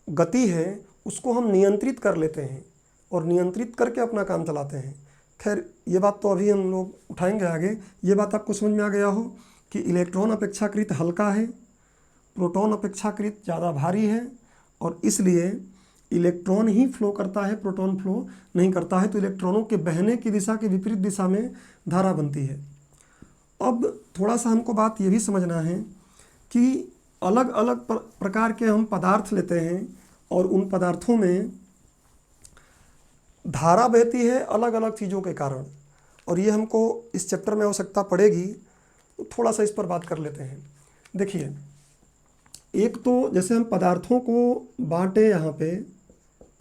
गति है उसको हम नियंत्रित कर लेते हैं और नियंत्रित करके अपना काम चलाते हैं। खैर, ये बात तो अभी हम लोग उठाएंगे आगे। ये बात आपको समझ में आ गया हो कि इलेक्ट्रॉन अपेक्षाकृत हल्का है, प्रोटॉन अपेक्षाकृत ज़्यादा भारी है, और इसलिए इलेक्ट्रॉन ही फ्लो करता है, प्रोटॉन फ्लो नहीं करता है। तो इलेक्ट्रॉनों के बहने की दिशा के विपरीत दिशा में धारा बनती है। अब थोड़ा सा हमको बात ये भी समझना है कि अलग अलग प्रकार के हम पदार्थ लेते हैं और उन पदार्थों में धारा बहती है अलग अलग चीज़ों के कारण, और ये हमको इस चैप्टर में आवश्यकता पड़ेगी, तो थोड़ा सा इस पर बात कर लेते हैं। देखिए, एक तो जैसे हम पदार्थों को बांटें, यहाँ पे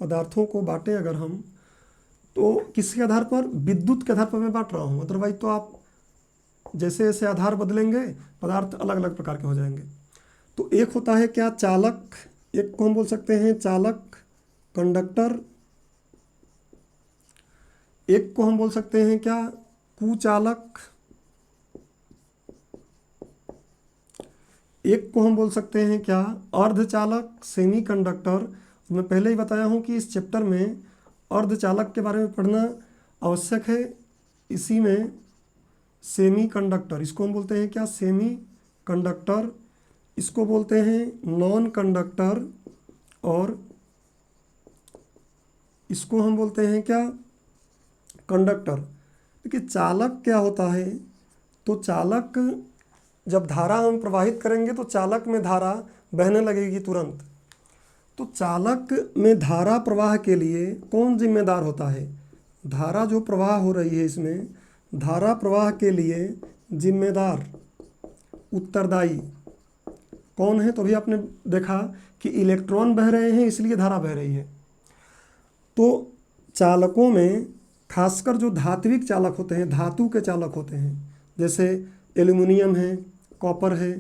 पदार्थों को बांटें अगर हम, तो किसके आधार पर, विद्युत के आधार पर मैं बांट रहा हूँ। अदरवाइज तो आप जैसे जैसे आधार बदलेंगे पदार्थ अलग अलग प्रकार के हो जाएंगे। तो एक होता है क्या, चालक, एक को हम बोल सकते हैं चालक, कंडक्टर, एक को हम बोल सकते हैं क्या, कुचालक, एक को हम बोल सकते हैं क्या, अर्धचालक, सेमी कंडक्टर। मैं पहले ही बताया हूँ कि इस चैप्टर में अर्धचालक के बारे में पढ़ना आवश्यक है। इसी में सेमी कंडक्टर, इसको हम बोलते हैं क्या, सेमी कंडक्टर, इसको बोलते हैं नॉन कंडक्टर, और इसको हम बोलते हैं क्या, कंडक्टर। देखिए, चालक क्या होता है, तो चालक जब धारा हम प्रवाहित करेंगे तो चालक में धारा बहने लगेगी तुरंत। तो चालक में धारा प्रवाह के लिए कौन जिम्मेदार होता है, धारा जो प्रवाह हो रही है इसमें, धारा प्रवाह के लिए जिम्मेदार, उत्तरदायी कौन है। तो अभी आपने देखा कि इलेक्ट्रॉन बह रहे हैं इसलिए धारा बह रही है। तो चालकों में खासकर जो धात्विक चालक होते हैं, धातु के चालक होते हैं, जैसे एल्युमिनियम है, कॉपर है,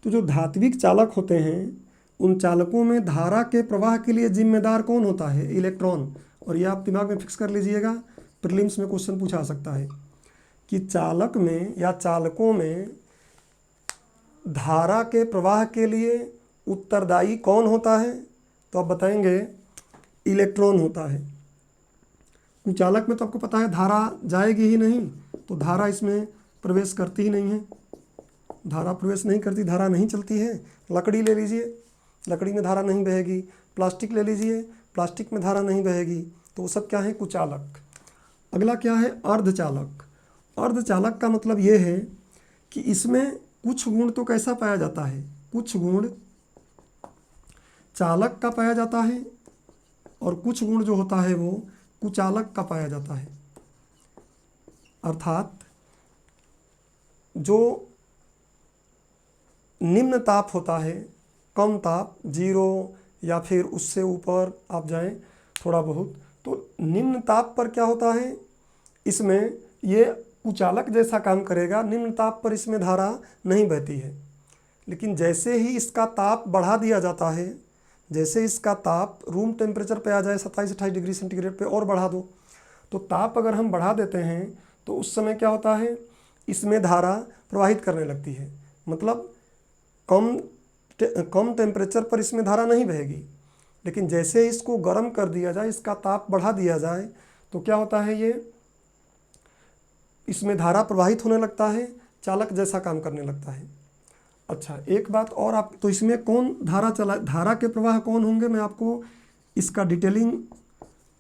तो जो धात्विक चालक होते हैं उन चालकों में धारा के प्रवाह के लिए जिम्मेदार कौन होता है, इलेक्ट्रॉन। और ये आप दिमाग में फिक्स कर लीजिएगा, प्रीलिम्स में क्वेश्चन पूछा सकता है कि चालक में या चालकों में धारा के प्रवाह के लिए उत्तरदायी कौन होता है, तो आप बताएंगे इलेक्ट्रॉन होता है। चालक में तो आपको पता है धारा जाएगी ही नहीं, तो धारा इसमें प्रवेश करती ही नहीं है, धारा प्रवेश नहीं करती, धारा नहीं चलती है। लकड़ी ले लीजिए, लकड़ी में धारा नहीं बहेगी, प्लास्टिक ले लीजिए, प्लास्टिक में धारा नहीं बहेगी, तो वो सब क्या है, कुचालक। अगला क्या है, अर्धचालक। अर्धचालक का मतलब ये है कि इसमें कुछ गुण तो कैसा पाया जाता है, कुछ गुण चालक का पाया जाता है और कुछ गुण जो होता है वो कुचालक का पाया जाता है। अर्थात जो निम्न ताप होता है, कम ताप 0 या फिर उससे ऊपर आप जाएं थोड़ा बहुत, तो निम्न ताप पर क्या होता है, इसमें ये कुचालक जैसा काम करेगा, निम्न ताप पर इसमें धारा नहीं बहती है। लेकिन जैसे ही इसका ताप बढ़ा दिया जाता है, जैसे इसका ताप रूम टेम्परेचर पे आ जाए 27-28 डिग्री सेंटीग्रेड पे और बढ़ा दो, तो ताप अगर हम बढ़ा देते हैं तो उस समय क्या होता है, इसमें धारा प्रवाहित करने लगती है। मतलब कम टेम्परेचर पर इसमें धारा नहीं बहेगी, लेकिन जैसे इसको गर्म कर दिया जाए, इसका ताप बढ़ा दिया जाए, तो क्या होता है, ये इसमें धारा प्रवाहित होने लगता है, चालक जैसा काम करने लगता है। अच्छा, एक बात और, आप तो इसमें कौन धारा के प्रवाह कौन होंगे, मैं आपको इसका डिटेलिंग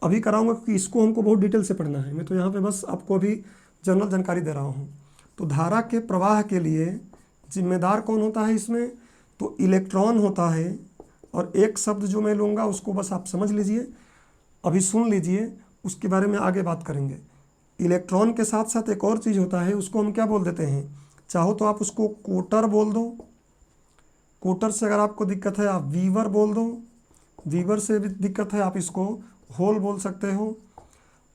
अभी कराऊंगा, क्योंकि इसको हमको बहुत डिटेल से पढ़ना है। मैं तो यहाँ पे बस आपको अभी जनरल जानकारी दे रहा हूँ। तो धारा के प्रवाह के लिए जिम्मेदार कौन होता है इसमें, तो इलेक्ट्रॉन होता है। और एक शब्द जो मैं लूँगा उसको बस आप समझ लीजिए, अभी सुन लीजिए, उसके बारे में आगे बात करेंगे। इलेक्ट्रॉन के साथ साथ एक और चीज़ होता है, उसको हम क्या बोल देते हैं, चाहो तो आप उसको कोटर बोल दो, कोटर से अगर आपको दिक्कत है आप वीवर बोल दो, वीवर से भी दिक्कत है आप इसको होल बोल सकते हो।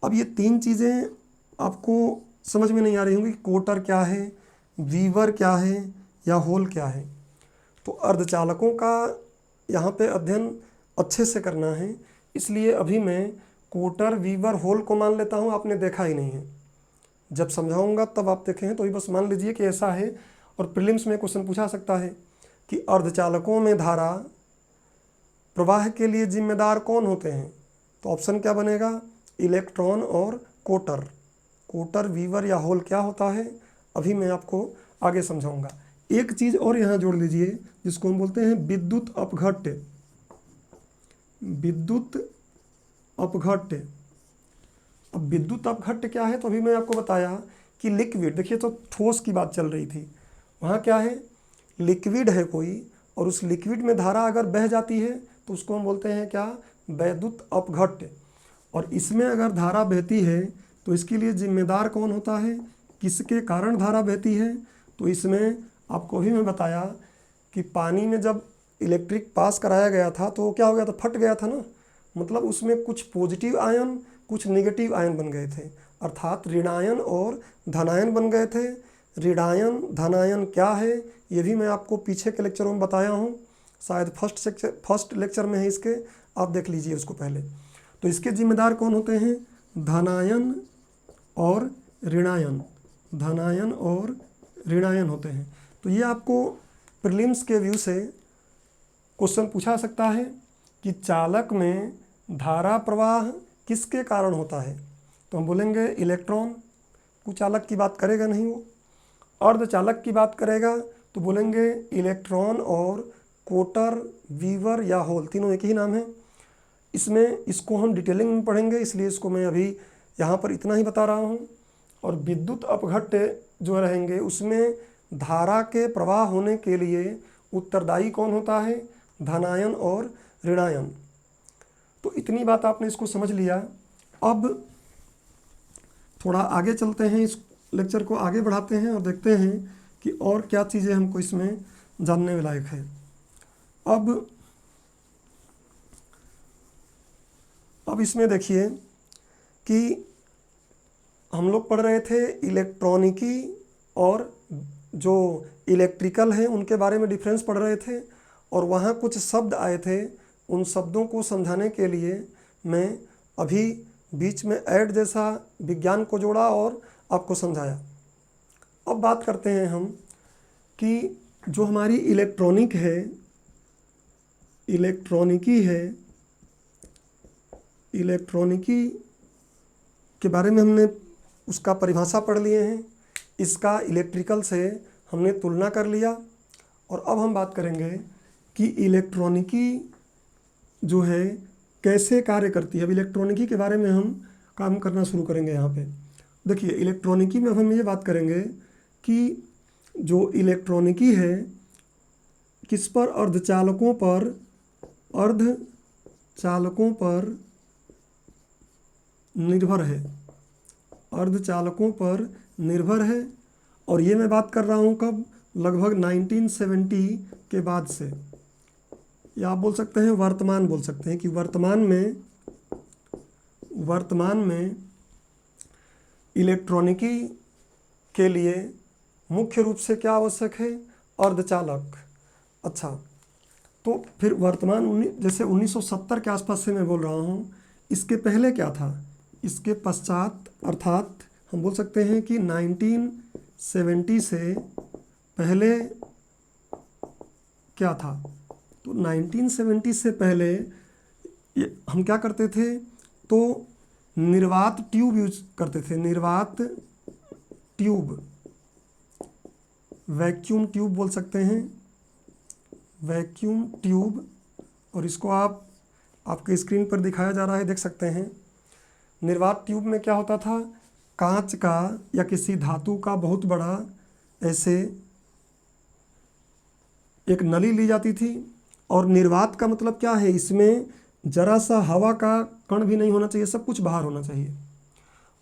अब ये तीन चीज़ें आपको समझ में नहीं आ रही होंगी, कोटर क्या है, वीवर क्या है, या होल क्या है। तो अर्धचालकों का यहाँ पे अध्ययन अच्छे से करना है, इसलिए अभी मैं कोटर, वीवर, होल को मान लेता हूँ, आपने देखा ही नहीं है। जब समझाऊंगा तब आप देखें, तो ही बस मान लीजिए कि ऐसा है। और प्रीलिम्स में क्वेश्चन पूछा सकता है कि अर्धचालकों में धारा प्रवाह के लिए जिम्मेदार कौन होते हैं, तो ऑप्शन क्या बनेगा, इलेक्ट्रॉन और कोटर। कोटर, वीवर या होल क्या होता है, अभी मैं आपको आगे समझाऊंगा। एक चीज़ और यहाँ जोड़ लीजिए, जिसको हम बोलते हैं विद्युत अपघट्य। विद्युत अपघट्य। अब विद्युत अपघट्य क्या है, तो अभी मैं आपको बताया कि लिक्विड, देखिए तो ठोस की बात चल रही थी, वहाँ क्या है, लिक्विड है कोई, और उस लिक्विड में धारा अगर बह जाती है तो उसको हम बोलते हैं क्या, विद्युत अपघट्य। और इसमें अगर धारा बहती है तो इसके लिए जिम्मेदार कौन होता है, किसके कारण धारा बहती है, तो इसमें आपको भी मैं बताया कि पानी में जब इलेक्ट्रिक पास कराया गया था तो क्या हो गया था, फट गया था ना। मतलब उसमें कुछ पॉजिटिव आयन, कुछ नेगेटिव आयन बन गए थे, अर्थात ऋणायन और धनायन बन गए थे। ऋणायन धनायन क्या है, ये भी मैं आपको पीछे के लेक्चरों में बताया हूँ, शायद फर्स्ट लेक्चर में है इसके, आप देख लीजिए उसको पहले। तो इसके जिम्मेदार कौन होते हैं, धनायन और ऋणायन, धनायन और ऋणायन होते हैं। तो ये आपको प्रीलिम्स के व्यू से क्वेश्चन पूछा सकता है कि चालक में धारा प्रवाह किसके कारण होता है, तो हम बोलेंगे इलेक्ट्रॉन। कुचालक की बात करेगा नहीं वो। अर्धचालक की बात करेगा तो बोलेंगे इलेक्ट्रॉन और कोटर, वीवर या होल, तीनों एक ही नाम है। इसमें इसको हम डिटेलिंग में पढ़ेंगे, इसलिए इसको मैं अभी यहाँ पर इतना ही बता रहा हूँ। और विद्युत अपघट्य जो रहेंगे उसमें धारा के प्रवाह होने के लिए उत्तरदायी कौन होता है, धनायन और ऋणायन। तो इतनी बात आपने इसको समझ लिया। अब थोड़ा आगे चलते हैं, इस लेक्चर को आगे बढ़ाते हैं और देखते हैं कि और क्या चीज़ें हमको इसमें जानने लायक है। अब इसमें देखिए कि हम लोग पढ़ रहे थे इलेक्ट्रॉनिकी और जो इलेक्ट्रिकल हैं उनके बारे में डिफरेंस पढ़ रहे थे, और वहाँ कुछ शब्द आए थे, उन शब्दों को समझाने के लिए मैं अभी बीच में ऐड जैसा विज्ञान को जोड़ा और आपको समझाया। अब बात करते हैं हम कि जो हमारी इलेक्ट्रॉनिकी है, इलेक्ट्रॉनिकी के बारे में हमने उसका परिभाषा पढ़ लिए हैं, इसका इलेक्ट्रिकल से हमने तुलना कर लिया। और अब हम बात करेंगे कि इलेक्ट्रॉनिकी जो है कैसे कार्य करती है। अब इलेक्ट्रॉनिकी के बारे में हम काम करना शुरू करेंगे यहाँ पे। देखिए इलेक्ट्रॉनिकी में अब हम ये बात करेंगे कि जो इलेक्ट्रॉनिकी है किस पर, अर्धचालकों पर निर्भर है, अर्धचालकों पर निर्भर है। और ये मैं बात कर रहा हूँ कब, लगभग 1970 के बाद से, या आप बोल सकते हैं वर्तमान बोल सकते हैं कि वर्तमान में इलेक्ट्रॉनिकी के लिए मुख्य रूप से क्या आवश्यक है, अर्धचालक। अच्छा, तो फिर वर्तमान जैसे 1970 के आसपास से मैं बोल रहा हूँ, इसके पहले क्या था, इसके पश्चात अर्थात हम बोल सकते हैं कि 1970 से पहले क्या था। तो 1970 से पहले हम क्या करते थे, तो निर्वात ट्यूब यूज करते थे, निर्वात ट्यूब, वैक्यूम ट्यूब बोल सकते हैं, वैक्यूम ट्यूब। और इसको आपके स्क्रीन पर दिखाया जा रहा है, देख सकते हैं। निर्वात ट्यूब में क्या होता था, कांच का या किसी धातु का बहुत बड़ा ऐसे एक नली ली जाती थी। और निर्वात का मतलब क्या है, इसमें जरा सा हवा का कण भी नहीं होना चाहिए, सब कुछ बाहर होना चाहिए।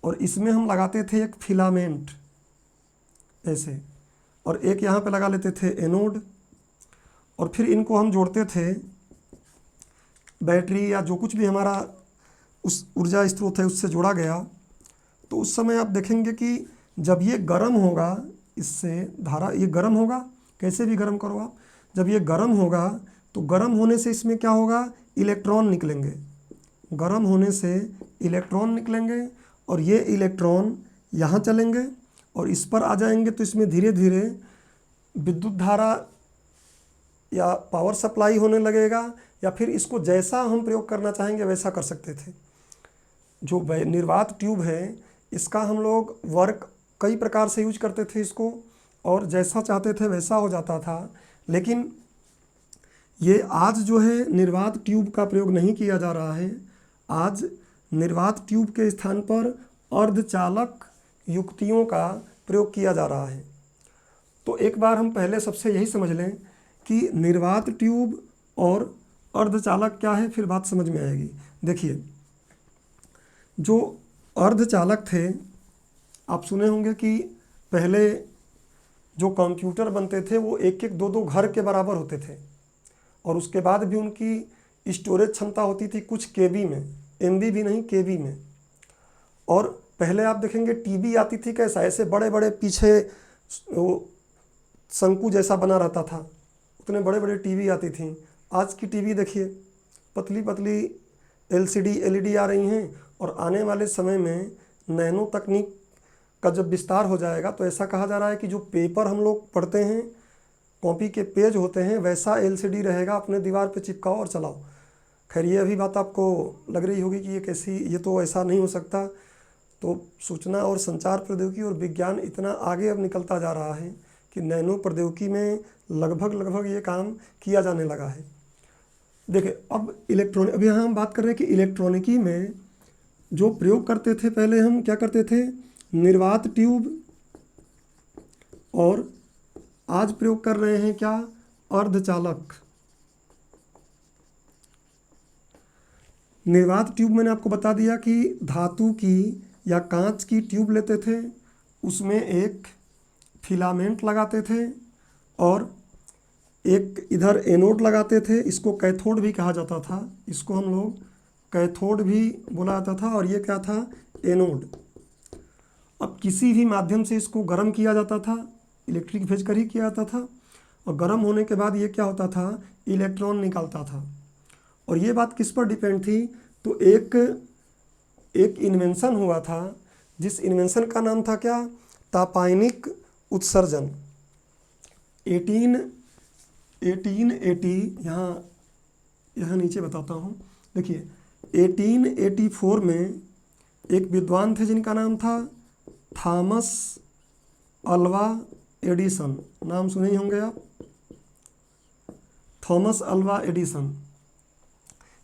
और इसमें हम लगाते थे एक फिलामेंट ऐसे, और एक यहाँ पे लगा लेते थे एनोड, और फिर इनको हम जोड़ते थे बैटरी या जो कुछ भी हमारा उस ऊर्जा स्रोत है उससे जोड़ा गया। तो उस समय आप देखेंगे कि जब ये गर्म होगा, इससे धारा ये गर्म होगा, कैसे भी गर्म करो आप, जब ये गर्म होगा तो गर्म होने से इसमें क्या होगा, इलेक्ट्रॉन निकलेंगे, गर्म होने से इलेक्ट्रॉन निकलेंगे, और ये इलेक्ट्रॉन यहाँ चलेंगे और इस पर आ जाएंगे। तो इसमें धीरे धीरे विद्युत धारा या पावर सप्लाई होने लगेगा, या फिर इसको जैसा हम प्रयोग करना चाहेंगे वैसा कर सकते थे। जो निर्वात ट्यूब है इसका हम लोग वर्क कई प्रकार से यूज करते थे इसको, और जैसा चाहते थे वैसा हो जाता था। लेकिन ये आज जो है निर्वात ट्यूब का प्रयोग नहीं किया जा रहा है। आज निर्वात ट्यूब के स्थान पर अर्धचालक युक्तियों का प्रयोग किया जा रहा है। तो एक बार हम पहले सबसे यही समझ लें कि निर्वात ट्यूब और अर्धचालक क्या है, फिर बात समझ में आएगी। देखिए जो अर्धचालक थे, आप सुने होंगे कि पहले जो कंप्यूटर बनते थे वो एक एक दो दो घर के बराबर होते थे, और उसके बाद भी उनकी स्टोरेज क्षमता होती थी कुछ केबी में, एमबी भी नहीं केबी में। और पहले आप देखेंगे टीवी आती थी कैसा, ऐसे बड़े बड़े पीछे वो शंकु जैसा बना रहता था, उतने बड़े बड़े टीवी आती थी। आज की टीवी देखिए, पतली पतली एलसीडी एलईडी आ रही हैं, और आने वाले समय में नैनो तकनीक का जब विस्तार हो जाएगा तो ऐसा कहा जा रहा है कि जो पेपर हम लोग पढ़ते हैं, कॉपी के पेज होते हैं, वैसा एलसीडी रहेगा, अपने दीवार पे चिपकाओ और चलाओ। खैर ये अभी बात आपको लग रही होगी कि ये कैसी, ये तो ऐसा नहीं हो सकता। तो सूचना और संचार प्रौद्योगिकी और विज्ञान इतना आगे अब निकलता जा रहा है कि नैनो प्रौद्योगिकी में लगभग ये काम किया जाने लगा है। देखिए अब अभी यहाँ हम बात कर रहे हैं कि इलेक्ट्रॉनिकी में जो प्रयोग करते थे, पहले हम क्या करते थे, निर्वात ट्यूब, और आज प्रयोग कर रहे हैं क्या, अर्धचालक। निर्वात ट्यूब मैंने आपको बता दिया कि धातु की या कांच की ट्यूब लेते थे, उसमें एक फिलामेंट लगाते थे और एक इधर एनोड लगाते थे, इसको कैथोड भी कहा जाता था, इसको हम लोग कैथोड भी बोला जाता था, और ये क्या था, एनोड। अब किसी भी माध्यम से इसको गर्म किया जाता था, इलेक्ट्रिक भेज कर ही किया जाता था, और गर्म होने के बाद ये क्या होता था, इलेक्ट्रॉन निकलता था। और ये बात किस पर डिपेंड थी, तो एक इन्वेंशन हुआ था, जिस इन्वेंशन का नाम था क्या, तापायनिक उत्सर्जन। 1880, यहाँ नीचे बताता हूँ। देखिए 1884 में एक विद्वान थे जिनका नाम था थॉमस अल्वा एडिसन, नाम सुने ही होंगे आप, थॉमस अल्वा एडिसन।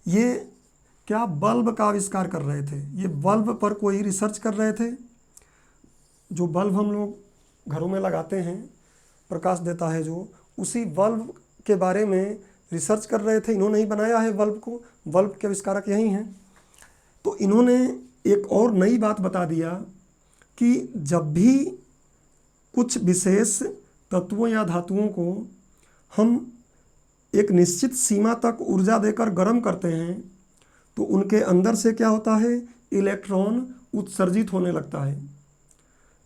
ये क्या बल्ब का आविष्कार कर रहे थे। ये बल्ब पर कोई रिसर्च कर रहे थे। जो बल्ब हम लोग घरों में लगाते हैं, प्रकाश देता है जो, उसी बल्ब के बारे में रिसर्च कर रहे थे। इन्होंने ही बनाया है बल्ब को, बल्ब के आविष्कारक यही हैं। तो इन्होंने एक और नई बात बता दिया कि जब भी कुछ विशेष तत्वों या धातुओं को हम एक निश्चित सीमा तक ऊर्जा देकर गर्म करते हैं तो उनके अंदर से क्या होता है, इलेक्ट्रॉन उत्सर्जित होने लगता है।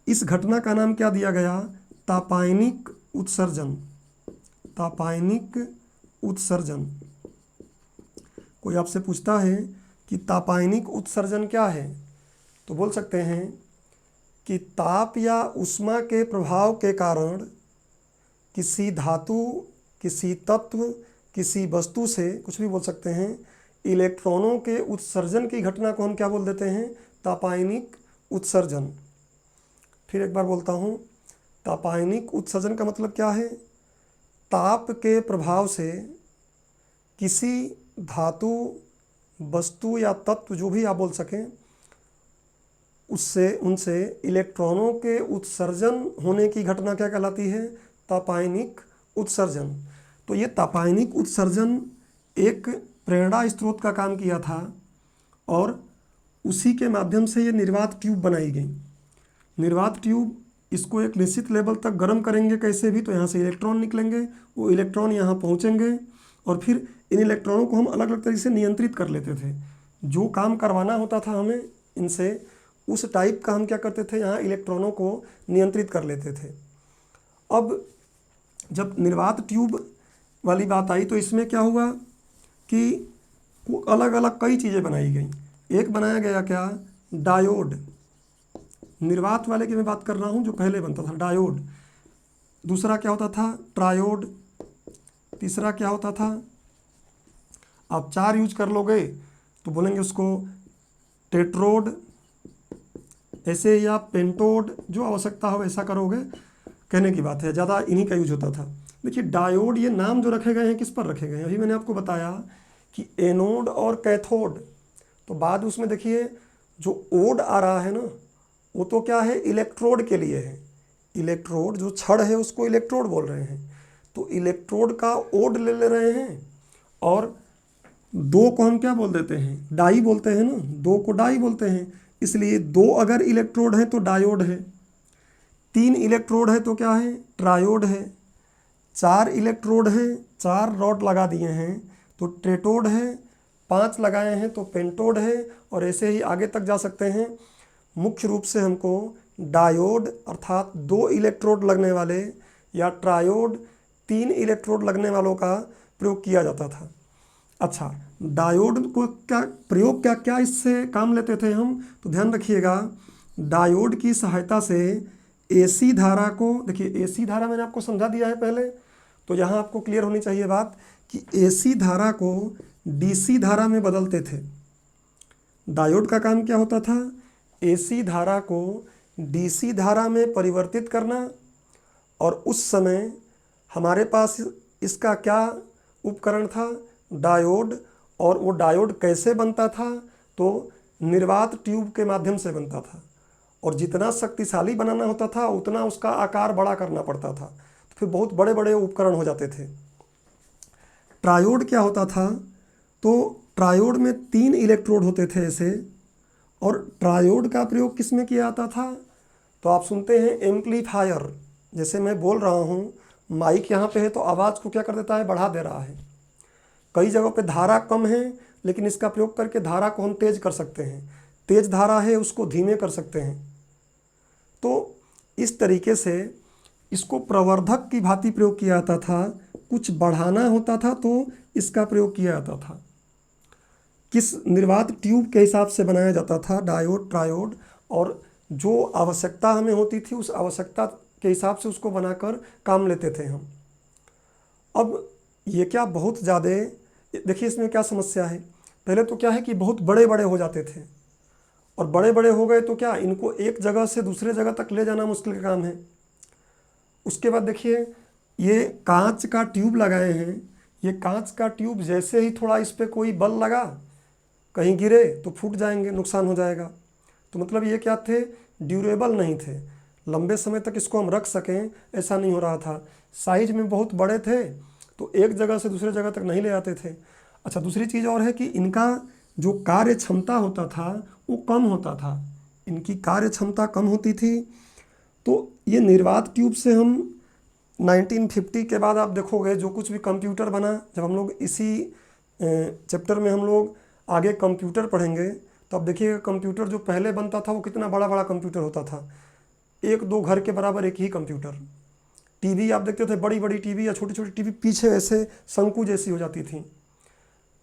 इस घटना का नाम क्या दिया गया, तापायनिक उत्सर्जन। तापायनिक उत्सर्जन। कोई आपसे पूछता है कि तापायनिक उत्सर्जन क्या है, तो बोल सकते हैं कि ताप या ऊष्मा के प्रभाव के कारण किसी धातु, किसी तत्व, किसी वस्तु से, कुछ भी बोल सकते हैं, इलेक्ट्रॉनों के उत्सर्जन की घटना को हम क्या बोल देते हैं, तापायनिक उत्सर्जन। फिर एक बार बोलता हूँ, तापायनिक उत्सर्जन का मतलब क्या है, ताप के प्रभाव से किसी धातु, वस्तु या तत्व, जो भी आप बोल सकें, उनसे इलेक्ट्रॉनों के उत्सर्जन होने की घटना क्या कहलाती है, तापायनिक उत्सर्जन। तो ये तापायनिक उत्सर्जन एक प्रेरणा स्रोत का काम किया था और उसी के माध्यम से ये निर्वात ट्यूब बनाई गई। निर्वात ट्यूब, इसको एक निश्चित लेवल तक गर्म करेंगे कैसे भी, तो यहाँ से इलेक्ट्रॉन निकलेंगे, वो इलेक्ट्रॉन यहाँ पहुँचेंगे और फिर इन इलेक्ट्रॉनों को हम अलग अलग तरीके से नियंत्रित कर लेते थे। जो काम करवाना होता था हमें इनसे, उस टाइप का हम क्या करते थे, यहाँ इलेक्ट्रॉनों को नियंत्रित कर लेते थे। अब जब निर्वात ट्यूब वाली बात आई तो इसमें क्या हुआ कि अलग अलग कई चीज़ें बनाई गई। एक बनाया गया क्या, डायोड। निर्वात वाले की मैं बात कर रहा हूँ, जो पहले बनता था, डायोड। दूसरा क्या होता था, ट्रायोड। तीसरा क्या होता था, आप 4 यूज कर लोगे तो बोलेंगे उसको टेट्रोड। ऐसे ही आप पेंटोड, जो आवश्यकता हो वैसा करोगे, कहने की बात है, ज़्यादा इन्हीं का यूज होता था। देखिए डायोड, ये नाम जो रखे गए हैं किस पर रखे गए हैं, अभी मैंने आपको बताया कि एनोड और कैथोड। तो बाद उसमें देखिए जो ओड आ रहा है ना, वो तो क्या है, इलेक्ट्रोड के लिए है। इलेक्ट्रोड, जो छड़ है उसको इलेक्ट्रोड बोल रहे हैं। तो इलेक्ट्रोड का ओड ले रहे हैं और 2 को हम क्या बोल देते हैं, डाई बोलते हैं ना, 2 को डाई बोलते हैं। इसलिए 2 अगर इलेक्ट्रोड है तो डायोड है, 3 इलेक्ट्रोड है तो क्या है, ट्रायोड है, 4 इलेक्ट्रोड है, 4 रॉड लगा दिए हैं तो टेट्रोड है, 5 लगाए हैं तो पेंटोड है, और ऐसे ही आगे तक जा सकते हैं। मुख्य रूप से हमको डायोड अर्थात 2 इलेक्ट्रोड लगने वाले या ट्रायोड 3 इलेक्ट्रोड लगने वालों का प्रयोग किया जाता था। अच्छा, डायोड को क्या प्रयोग, क्या क्या इससे काम लेते थे हम, तो ध्यान रखिएगा, डायोड की सहायता से एसी धारा को, देखिए एसी धारा मैंने आपको समझा दिया है पहले, तो यहाँ आपको क्लियर होनी चाहिए बात कि एसी धारा को डीसी धारा में बदलते थे। डायोड का काम क्या होता था, एसी धारा को डीसी धारा में परिवर्तित करना, और उस समय हमारे पास इसका क्या उपकरण था, डायोड। और वो डायोड कैसे बनता था, तो निर्वात ट्यूब के माध्यम से बनता था, और जितना शक्तिशाली बनाना होता था उतना उसका आकार बड़ा करना पड़ता था, तो फिर बहुत बड़े बड़े उपकरण हो जाते थे। ट्रायोड क्या होता था, तो ट्रायोड में 3 इलेक्ट्रोड होते थे ऐसे, और ट्रायोड का प्रयोग किस में किया जाता था, तो आप सुनते हैं एम्पलीफायर। जैसे मैं बोल रहा हूँ, माइक यहाँ पे है तो आवाज़ को क्या कर देता है, बढ़ा दे रहा है। कई जगहों पे धारा कम है लेकिन इसका प्रयोग करके धारा को हम तेज कर सकते हैं, तेज धारा है उसको धीमे कर सकते हैं। तो इस तरीके से इसको प्रवर्धक की भांति प्रयोग किया जाता था। कुछ बढ़ाना होता था तो इसका प्रयोग किया जाता था। किस निर्वात ट्यूब के हिसाब से बनाया जाता था डायोड, ट्रायोड, और जो आवश्यकता हमें होती थी उस आवश्यकता के हिसाब से उसको बनाकर काम लेते थे हम। अब ये क्या बहुत ज़्यादा, देखिए इसमें क्या समस्या है, पहले तो क्या है कि बहुत बड़े बड़े हो जाते थे, और बड़े बड़े हो गए तो क्या, इनको एक जगह से दूसरे जगह तक ले जाना मुश्किल का काम है। उसके बाद देखिए ये कांच का ट्यूब लगाए हैं, ये कांच का ट्यूब जैसे ही थोड़ा इस पर कोई बल लगा, कहीं गिरे तो फूट जाएंगे, नुकसान हो जाएगा। तो मतलब ये क्या थे, ड्यूरेबल नहीं थे, लंबे समय तक इसको हम रख सकें ऐसा नहीं हो रहा था। साइज में बहुत बड़े थे तो एक जगह से दूसरे जगह तक नहीं ले आते थे। अच्छा, दूसरी चीज़ और है कि इनका जो कार्य क्षमता होता था वो कम होता था, इनकी कार्य क्षमता कम होती थी। तो ये निर्वात ट्यूब से हम 1950 के बाद आप देखोगे जो कुछ भी कंप्यूटर बना, जब हम लोग इसी चैप्टर में हम लोग आगे कंप्यूटर पढ़ेंगे तो आप देखिएगा कंप्यूटर जो पहले बनता था वो कितना बड़ा बड़ा कंप्यूटर होता था, एक दो घर के बराबर एक ही कंप्यूटर। टीवी आप देखते थे, बड़ी बड़ी टीवी या छोटी छोटी टीवी पीछे ऐसे शंकु जैसी हो जाती थी।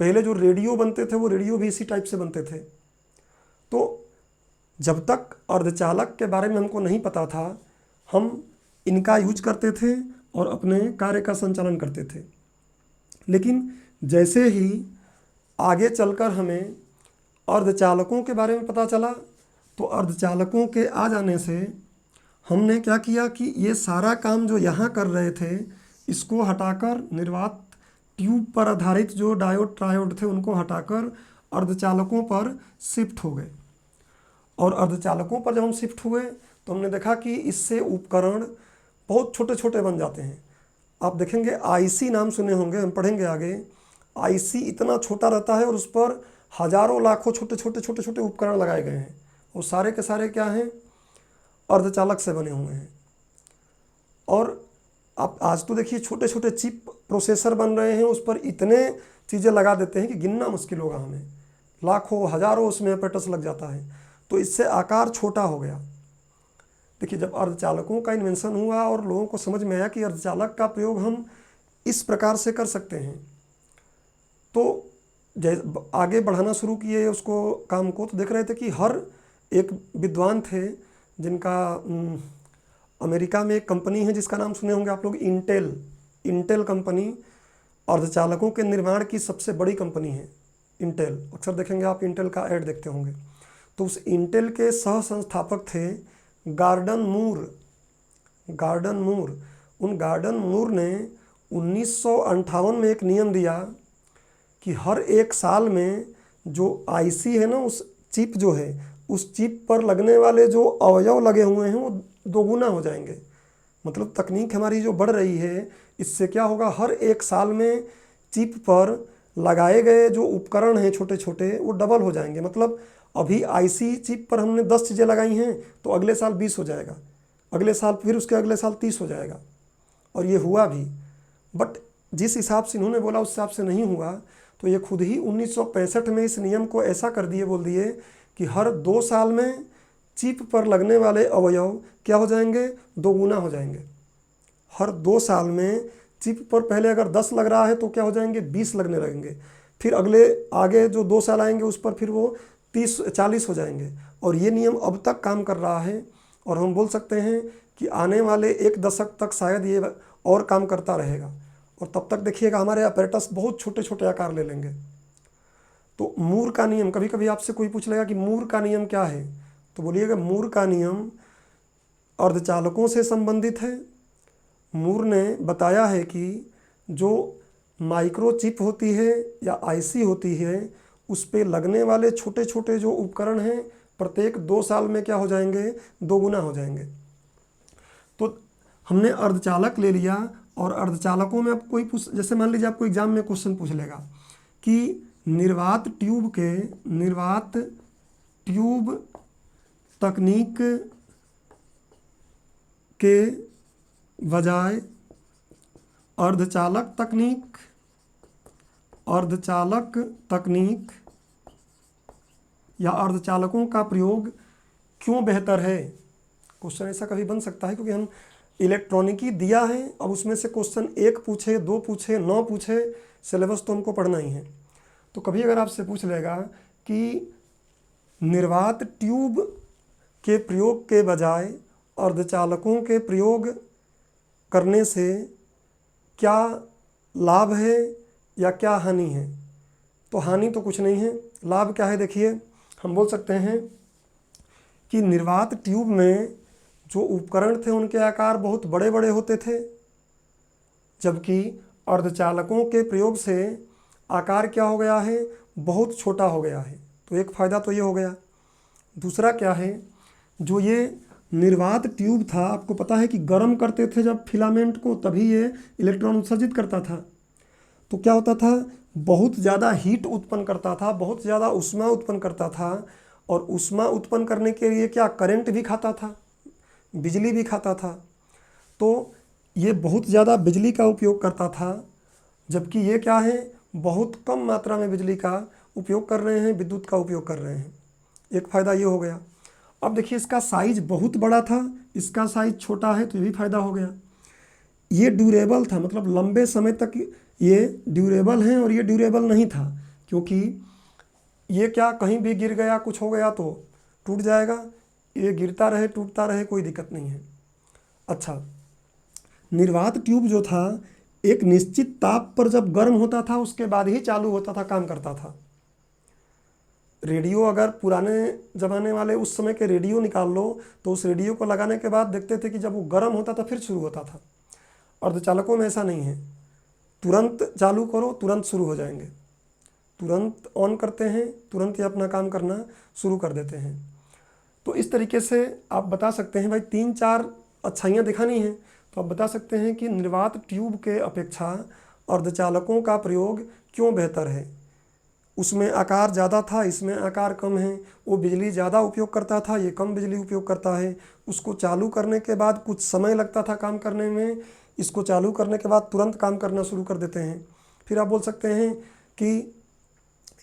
पहले जो रेडियो बनते थे वो रेडियो भी इसी टाइप से बनते थे। तो जब तक अर्धचालक के बारे में हमको नहीं पता था, हम इनका यूज करते थे और अपने कार्य का संचालन करते थे। लेकिन जैसे ही आगे चलकर हमें अर्धचालकों के बारे में पता चला, तो अर्धचालकों के आ जाने से हमने क्या किया कि ये सारा काम जो यहाँ कर रहे थे इसको हटाकर निर्वात ट्यूब पर आधारित जो डायोड ट्रायोड थे उनको हटाकर अर्धचालकों पर शिफ्ट हो गए। और अर्धचालकों पर जब हम शिफ्ट हुए तो हमने देखा कि इससे उपकरण बहुत छोटे छोटे बन जाते हैं। आप देखेंगे आईसी नाम सुने होंगे, हम पढ़ेंगे आगे। आईसी इतना छोटा रहता है और उस पर हजारों लाखों छोटे छोटे छोटे छोटे उपकरण लगाए गए हैं, और सारे के सारे क्या हैं, अर्धचालक से बने हुए हैं। और आप आज तो देखिए छोटे छोटे चिप प्रोसेसर बन रहे हैं, उस पर इतने चीज़ें लगा देते हैं कि गिनना मुश्किल होगा हमें, लाखों हजारों उसमें एपेटस लग जाता है। तो इससे आकार छोटा हो गया। देखिए जब अर्धचालकों का इन्वेंशन हुआ और लोगों को समझ में आया कि अर्धचालक का प्रयोग हम इस प्रकार से कर सकते हैं, तो आगे बढ़ाना शुरू किए उसको काम को। तो देख रहे थे कि हर एक विद्वान थे जिनका अमेरिका में एक कंपनी है जिसका नाम सुने होंगे आप लोग, इंटेल कंपनी अर्धचालकों के निर्माण की सबसे बड़ी कंपनी है इंटेल। अक्सर देखेंगे आप इंटेल का ऐड देखते होंगे। तो उस इंटेल के सह संस्थापक थे गार्डन मूर। उन गार्डन मूर ने 1958 में एक नियम दिया कि हर एक साल में जो आईसी है ना, उस चिप जो है, उस चिप पर लगने वाले जो अवयव लगे हुए हैं वो दोगुना हो जाएंगे। मतलब तकनीक हमारी जो बढ़ रही है, इससे क्या होगा, हर एक साल में चिप पर लगाए गए जो उपकरण हैं छोटे छोटे वो डबल हो जाएंगे। मतलब अभी आईसी चिप पर हमने 10 चीज़ें लगाई हैं तो अगले साल 20 हो जाएगा, अगले साल फिर उसके अगले साल 30 हो जाएगा। और ये हुआ भी, बट जिस हिसाब से इन्होंने बोला उस हिसाब से नहीं हुआ। तो ये खुद ही 1965 में इस नियम को ऐसा कर दिए, बोल दिए कि हर 2 साल में चिप पर लगने वाले अवयव क्या हो जाएंगे, दोगुना हो जाएंगे। हर 2 साल में चिप पर पहले अगर 10 लग रहा है तो क्या हो जाएंगे, 20 लगने लगेंगे। फिर अगले आगे जो 2 साल आएंगे उस पर फिर वो 30-40 हो जाएंगे। और ये नियम अब तक काम कर रहा है, और हम बोल सकते हैं कि आने वाले 1 दशक तक शायद ये और काम करता रहेगा। और तब तक देखिएगा हमारे अपैरेटस बहुत छोटे छोटे आकार ले लेंगे। तो मूर का नियम, कभी कभी आपसे कोई पूछ लेगा कि मूर का नियम क्या है, तो बोलिएगा मूर का नियम अर्धचालकों से संबंधित है। मूर ने बताया है कि जो माइक्रोचिप होती है या आईसी होती है, उस पे लगने वाले छोटे छोटे जो उपकरण हैं प्रत्येक 2 साल में क्या हो जाएंगे, दोगुना हो जाएंगे। तो हमने अर्धचालक ले लिया, और अर्धचालकों में अब कोई जैसे मान लीजिए आपको एग्जाम में क्वेश्चन पूछ लेगा कि निर्वात ट्यूब तकनीक के बजाय अर्धचालक तकनीक या अर्धचालकों का प्रयोग क्यों बेहतर है। क्वेश्चन ऐसा कभी बन सकता है, क्योंकि हम इलेक्ट्रॉनिकी दिया है, अब उसमें से क्वेश्चन 1 पूछे, 2 पूछे, 9 पूछे, सिलेबस तो हमको पढ़ना ही है। तो कभी अगर आपसे पूछ लेगा कि निर्वात ट्यूब के प्रयोग के बजाय अर्धचालकों के प्रयोग करने से क्या लाभ है या क्या हानि है, तो हानि तो कुछ नहीं है, लाभ क्या है। देखिए हम बोल सकते हैं कि निर्वात ट्यूब में जो उपकरण थे उनके आकार बहुत बड़े बड़े होते थे, जबकि अर्धचालकों के प्रयोग से आकार क्या हो गया है, बहुत छोटा हो गया है। तो एक फ़ायदा तो ये हो गया। दूसरा क्या है, जो ये निर्वात ट्यूब था, आपको पता है कि गर्म करते थे जब फिलामेंट को, तभी ये इलेक्ट्रॉन उत्सर्जित करता था। तो क्या होता था, बहुत ज़्यादा हीट उत्पन्न करता था, बहुत ज़्यादा ऊष्मा उत्पन्न करता था। और ऊष्मा उत्पन्न करने के लिए क्या, करंट भी खाता था, बिजली भी खाता था। तो ये बहुत ज़्यादा बिजली का उपयोग करता था, जबकि ये क्या है, बहुत कम मात्रा में बिजली का उपयोग कर रहे हैं, विद्युत का उपयोग कर रहे हैं। एक फ़ायदा ये हो गया। अब देखिए, इसका साइज़ बहुत बड़ा था, इसका साइज़ छोटा है, तो ये भी फ़ायदा हो गया। ये ड्यूरेबल था, मतलब लंबे समय तक ये ड्यूरेबल है, और ये ड्यूरेबल नहीं था क्योंकि ये क्या, कहीं भी गिर गया, कुछ हो गया तो टूट जाएगा। ये गिरता रहे, टूटता रहे, कोई दिक्कत नहीं है। अच्छा, निर्वात ट्यूब जो था, एक निश्चित ताप पर जब गर्म होता था उसके बाद ही चालू होता था, काम करता था। रेडियो, अगर पुराने ज़माने वाले उस समय के रेडियो निकाल लो, तो उस रेडियो को लगाने के बाद देखते थे कि जब वो गर्म होता था फिर शुरू होता था। अर्धचालकों में ऐसा नहीं है, तुरंत चालू करो तुरंत शुरू हो जाएंगे, तुरंत ऑन करते हैं, तुरंत ही अपना काम करना शुरू कर देते हैं। तो इस तरीके से आप बता सकते हैं, भाई 3-4 अच्छाइयाँ दिखानी हैं तो आप बता सकते हैं कि निर्वात ट्यूब के अपेक्षा अर्धचालकों का प्रयोग क्यों बेहतर है। उसमें आकार ज़्यादा था, इसमें आकार कम है। वो बिजली ज़्यादा उपयोग करता था, ये कम बिजली उपयोग करता है। उसको चालू करने के बाद कुछ समय लगता था काम करने में, इसको चालू करने के बाद तुरंत काम करना शुरू कर देते हैं। फिर आप बोल सकते हैं कि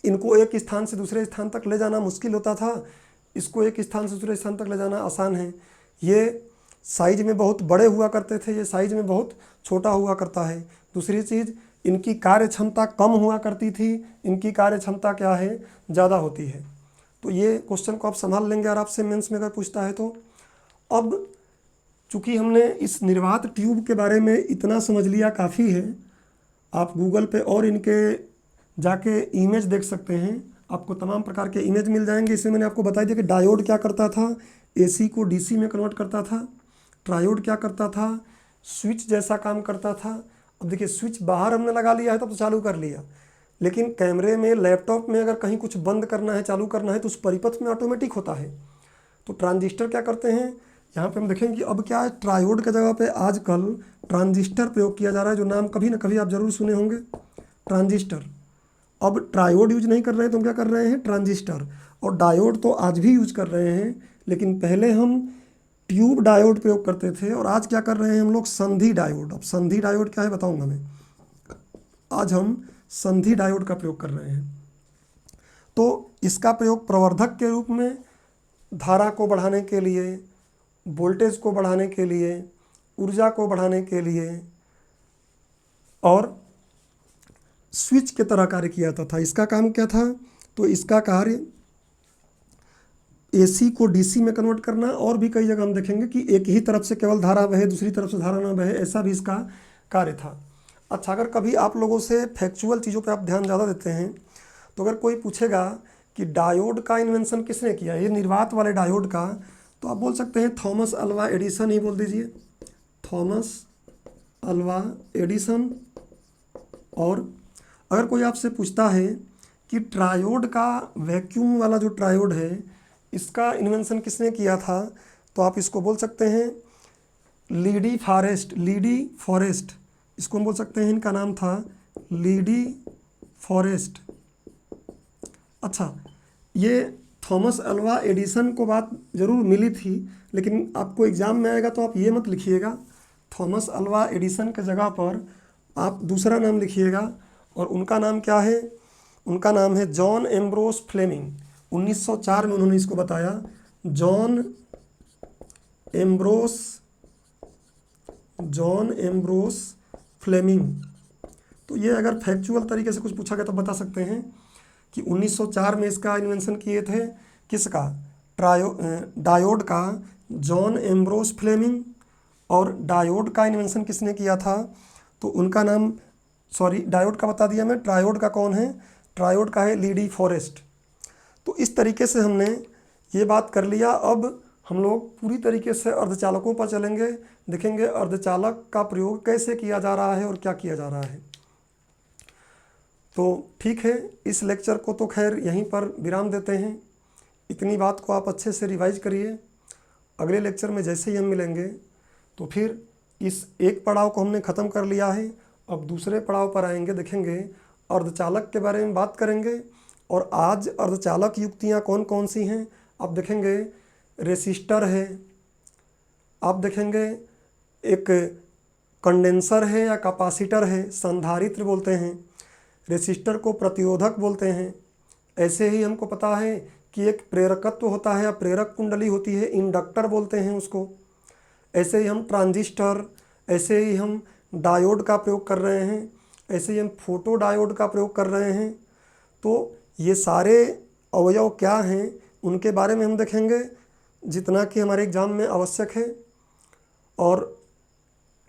इनको एक स्थान से दूसरे स्थान तक ले जाना मुश्किल होता था, इसको एक स्थान से दूसरे स्थान तक ले जाना आसान है। ये साइज में बहुत बड़े हुआ करते थे, ये साइज में बहुत छोटा हुआ करता है। दूसरी चीज़, इनकी कार्य क्षमता कम हुआ करती थी, इनकी कार्य क्षमता क्या है, ज़्यादा होती है। तो ये क्वेश्चन को आप संभाल लेंगे और आपसे मेंस में अगर पूछता है तो। अब चूँकि हमने इस निर्वात ट्यूब के बारे में इतना समझ लिया, काफ़ी है। आप गूगल पे और इनके जाके इमेज देख सकते हैं, आपको तमाम प्रकार के इमेज मिल जाएंगे। इसमें मैंने आपको बता दिया कि डायोड क्या करता था, एसी को डीसी में कन्वर्ट करता था। ट्रायोड क्या करता था, स्विच जैसा काम करता था। अब देखिए, स्विच बाहर हमने लगा लिया है तब तो चालू कर लिया, लेकिन कैमरे में, लैपटॉप में अगर कहीं कुछ बंद करना है, चालू करना है, तो उस परिपथ में ऑटोमेटिक होता है। तो ट्रांजिस्टर क्या करते हैं, यहाँ पे हम देखेंगे कि अब क्या है, ट्रायोड की जगह पे आजकल ट्रांजिस्टर प्रयोग किया जा रहा है, जो नाम कभी ना कभी आप जरूर सुने होंगे, ट्रांजिस्टर। अब ट्रायोड यूज नहीं कर रहे हैं तो हम क्या कर रहे हैं, ट्रांजिस्टर। और डायोड तो आज भी यूज कर रहे हैं, लेकिन पहले हम ट्यूब डायोड प्रयोग करते थे, और आज क्या कर रहे हैं हम लोग, संधि डायोड। अब संधि डायोड क्या है बताऊंगा मैं। आज हम संधि डायोड का प्रयोग कर रहे हैं। तो इसका प्रयोग प्रवर्धक के रूप में, धारा को बढ़ाने के लिए, वोल्टेज को बढ़ाने के लिए, ऊर्जा को बढ़ाने के लिए, और स्विच के तरह कार्य किया जाता था। इसका काम क्या था, तो इसका कार्य एसी को डीसी में कन्वर्ट करना, और भी कई जगह हम देखेंगे कि एक ही तरफ से केवल धारा बहे, दूसरी तरफ से धारा ना बहे, ऐसा भी इसका कार्य था। अच्छा, अगर कभी आप लोगों से फैक्चुअल चीज़ों पे आप ध्यान ज़्यादा देते हैं, तो अगर कोई पूछेगा कि डायोड का इन्वेंशन किसने किया, ये निर्वात वाले डायोड का, तो आप बोल सकते हैं थॉमस अल्वा एडिसन ही बोल दीजिए, थॉमस अल्वा एडिसन। और अगर कोई आपसे पूछता है कि ट्रायोड का, वैक्यूम वाला जो ट्रायोड है, इसका इन्वेंशन किसने किया था, तो आप इसको बोल सकते हैं लीडी फॉरेस्ट, लीडी फॉरेस्ट, इसको हम बोल सकते हैं, इनका नाम था लीडी फॉरेस्ट। अच्छा, ये थॉमस अल्वा एडिसन को बात ज़रूर मिली थी, लेकिन आपको एग्ज़ाम में आएगा तो आप ये मत लिखिएगा, थॉमस अल्वा एडिसन के जगह पर आप दूसरा नाम लिखिएगा, और उनका नाम क्या है, उनका नाम है जॉन एम्ब्रोस फ्लेमिंग। 1904 में उन्होंने इसको बताया, जॉन एम्ब्रोस फ्लेमिंग। तो ये अगर फैक्चुअल तरीके से कुछ पूछा गया तो बता सकते हैं कि 1904 में इसका इन्वेंशन किए थे, किसका, डायोड का, जॉन एम्ब्रोस फ्लेमिंग। और डायोड का इन्वेंशन किसने किया था, तो उनका नाम, सॉरी डायोड का बता दिया मैं, ट्रायोड का कौन है, ट्रायोड का है लीडी फॉरेस्ट। तो इस तरीके से हमने ये बात कर लिया। अब हम लोग पूरी तरीके से अर्धचालकों पर चलेंगे, देखेंगे अर्धचालक का प्रयोग कैसे किया जा रहा है और क्या किया जा रहा है। तो ठीक है, इस लेक्चर को तो खैर यहीं पर विराम देते हैं। इतनी बात को आप अच्छे से रिवाइज करिए। अगले लेक्चर में जैसे ही हम मिलेंगे तो फिर इस एक पड़ाव को हमने ख़त्म कर लिया है, अब दूसरे पड़ाव पर आएंगे, देखेंगे अर्धचालक के बारे में बात करेंगे। और आज अर्धचालक युक्तियाँ कौन कौन सी हैं आप देखेंगे। रेसिस्टर है, आप देखेंगे एक कंडेंसर है या कैपेसिटर है, संधारित्र बोलते हैं, रेसिस्टर को प्रतिरोधक बोलते हैं। ऐसे ही हमको पता है कि एक प्रेरकत्व होता है या प्रेरक कुंडली होती है, इंडक्टर बोलते हैं उसको। ऐसे ही हम ट्रांजिस्टर, ऐसे ही हम डायोड का प्रयोग कर रहे हैं, ऐसे ही हम फोटो डायोड का प्रयोग कर रहे हैं। तो ये सारे अवयव क्या हैं उनके बारे में हम देखेंगे, जितना कि हमारे एग्ज़ाम में आवश्यक है। और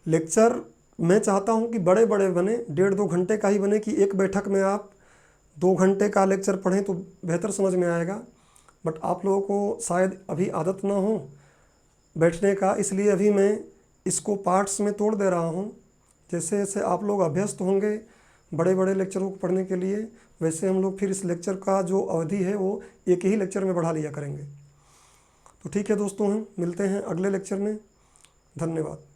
लेक्चर मैं चाहता हूँ कि बड़े बड़े बने, 1.5-2 घंटे का ही बने, कि एक बैठक में आप 2 घंटे का लेक्चर पढ़ें तो बेहतर समझ में आएगा। बट आप लोगों को शायद अभी आदत ना हो बैठने का, इसलिए अभी मैं इसको पार्ट्स में तोड़ दे रहा हूँ। जैसे जैसे आप लोग अभ्यस्त होंगे बड़े बड़े लेक्चरों को पढ़ने के लिए, वैसे हम लोग फिर इस लेक्चर का जो अवधि है वो एक ही लेक्चर में बढ़ा लिया करेंगे। तो ठीक है दोस्तों, हम मिलते हैं अगले लेक्चर में। धन्यवाद।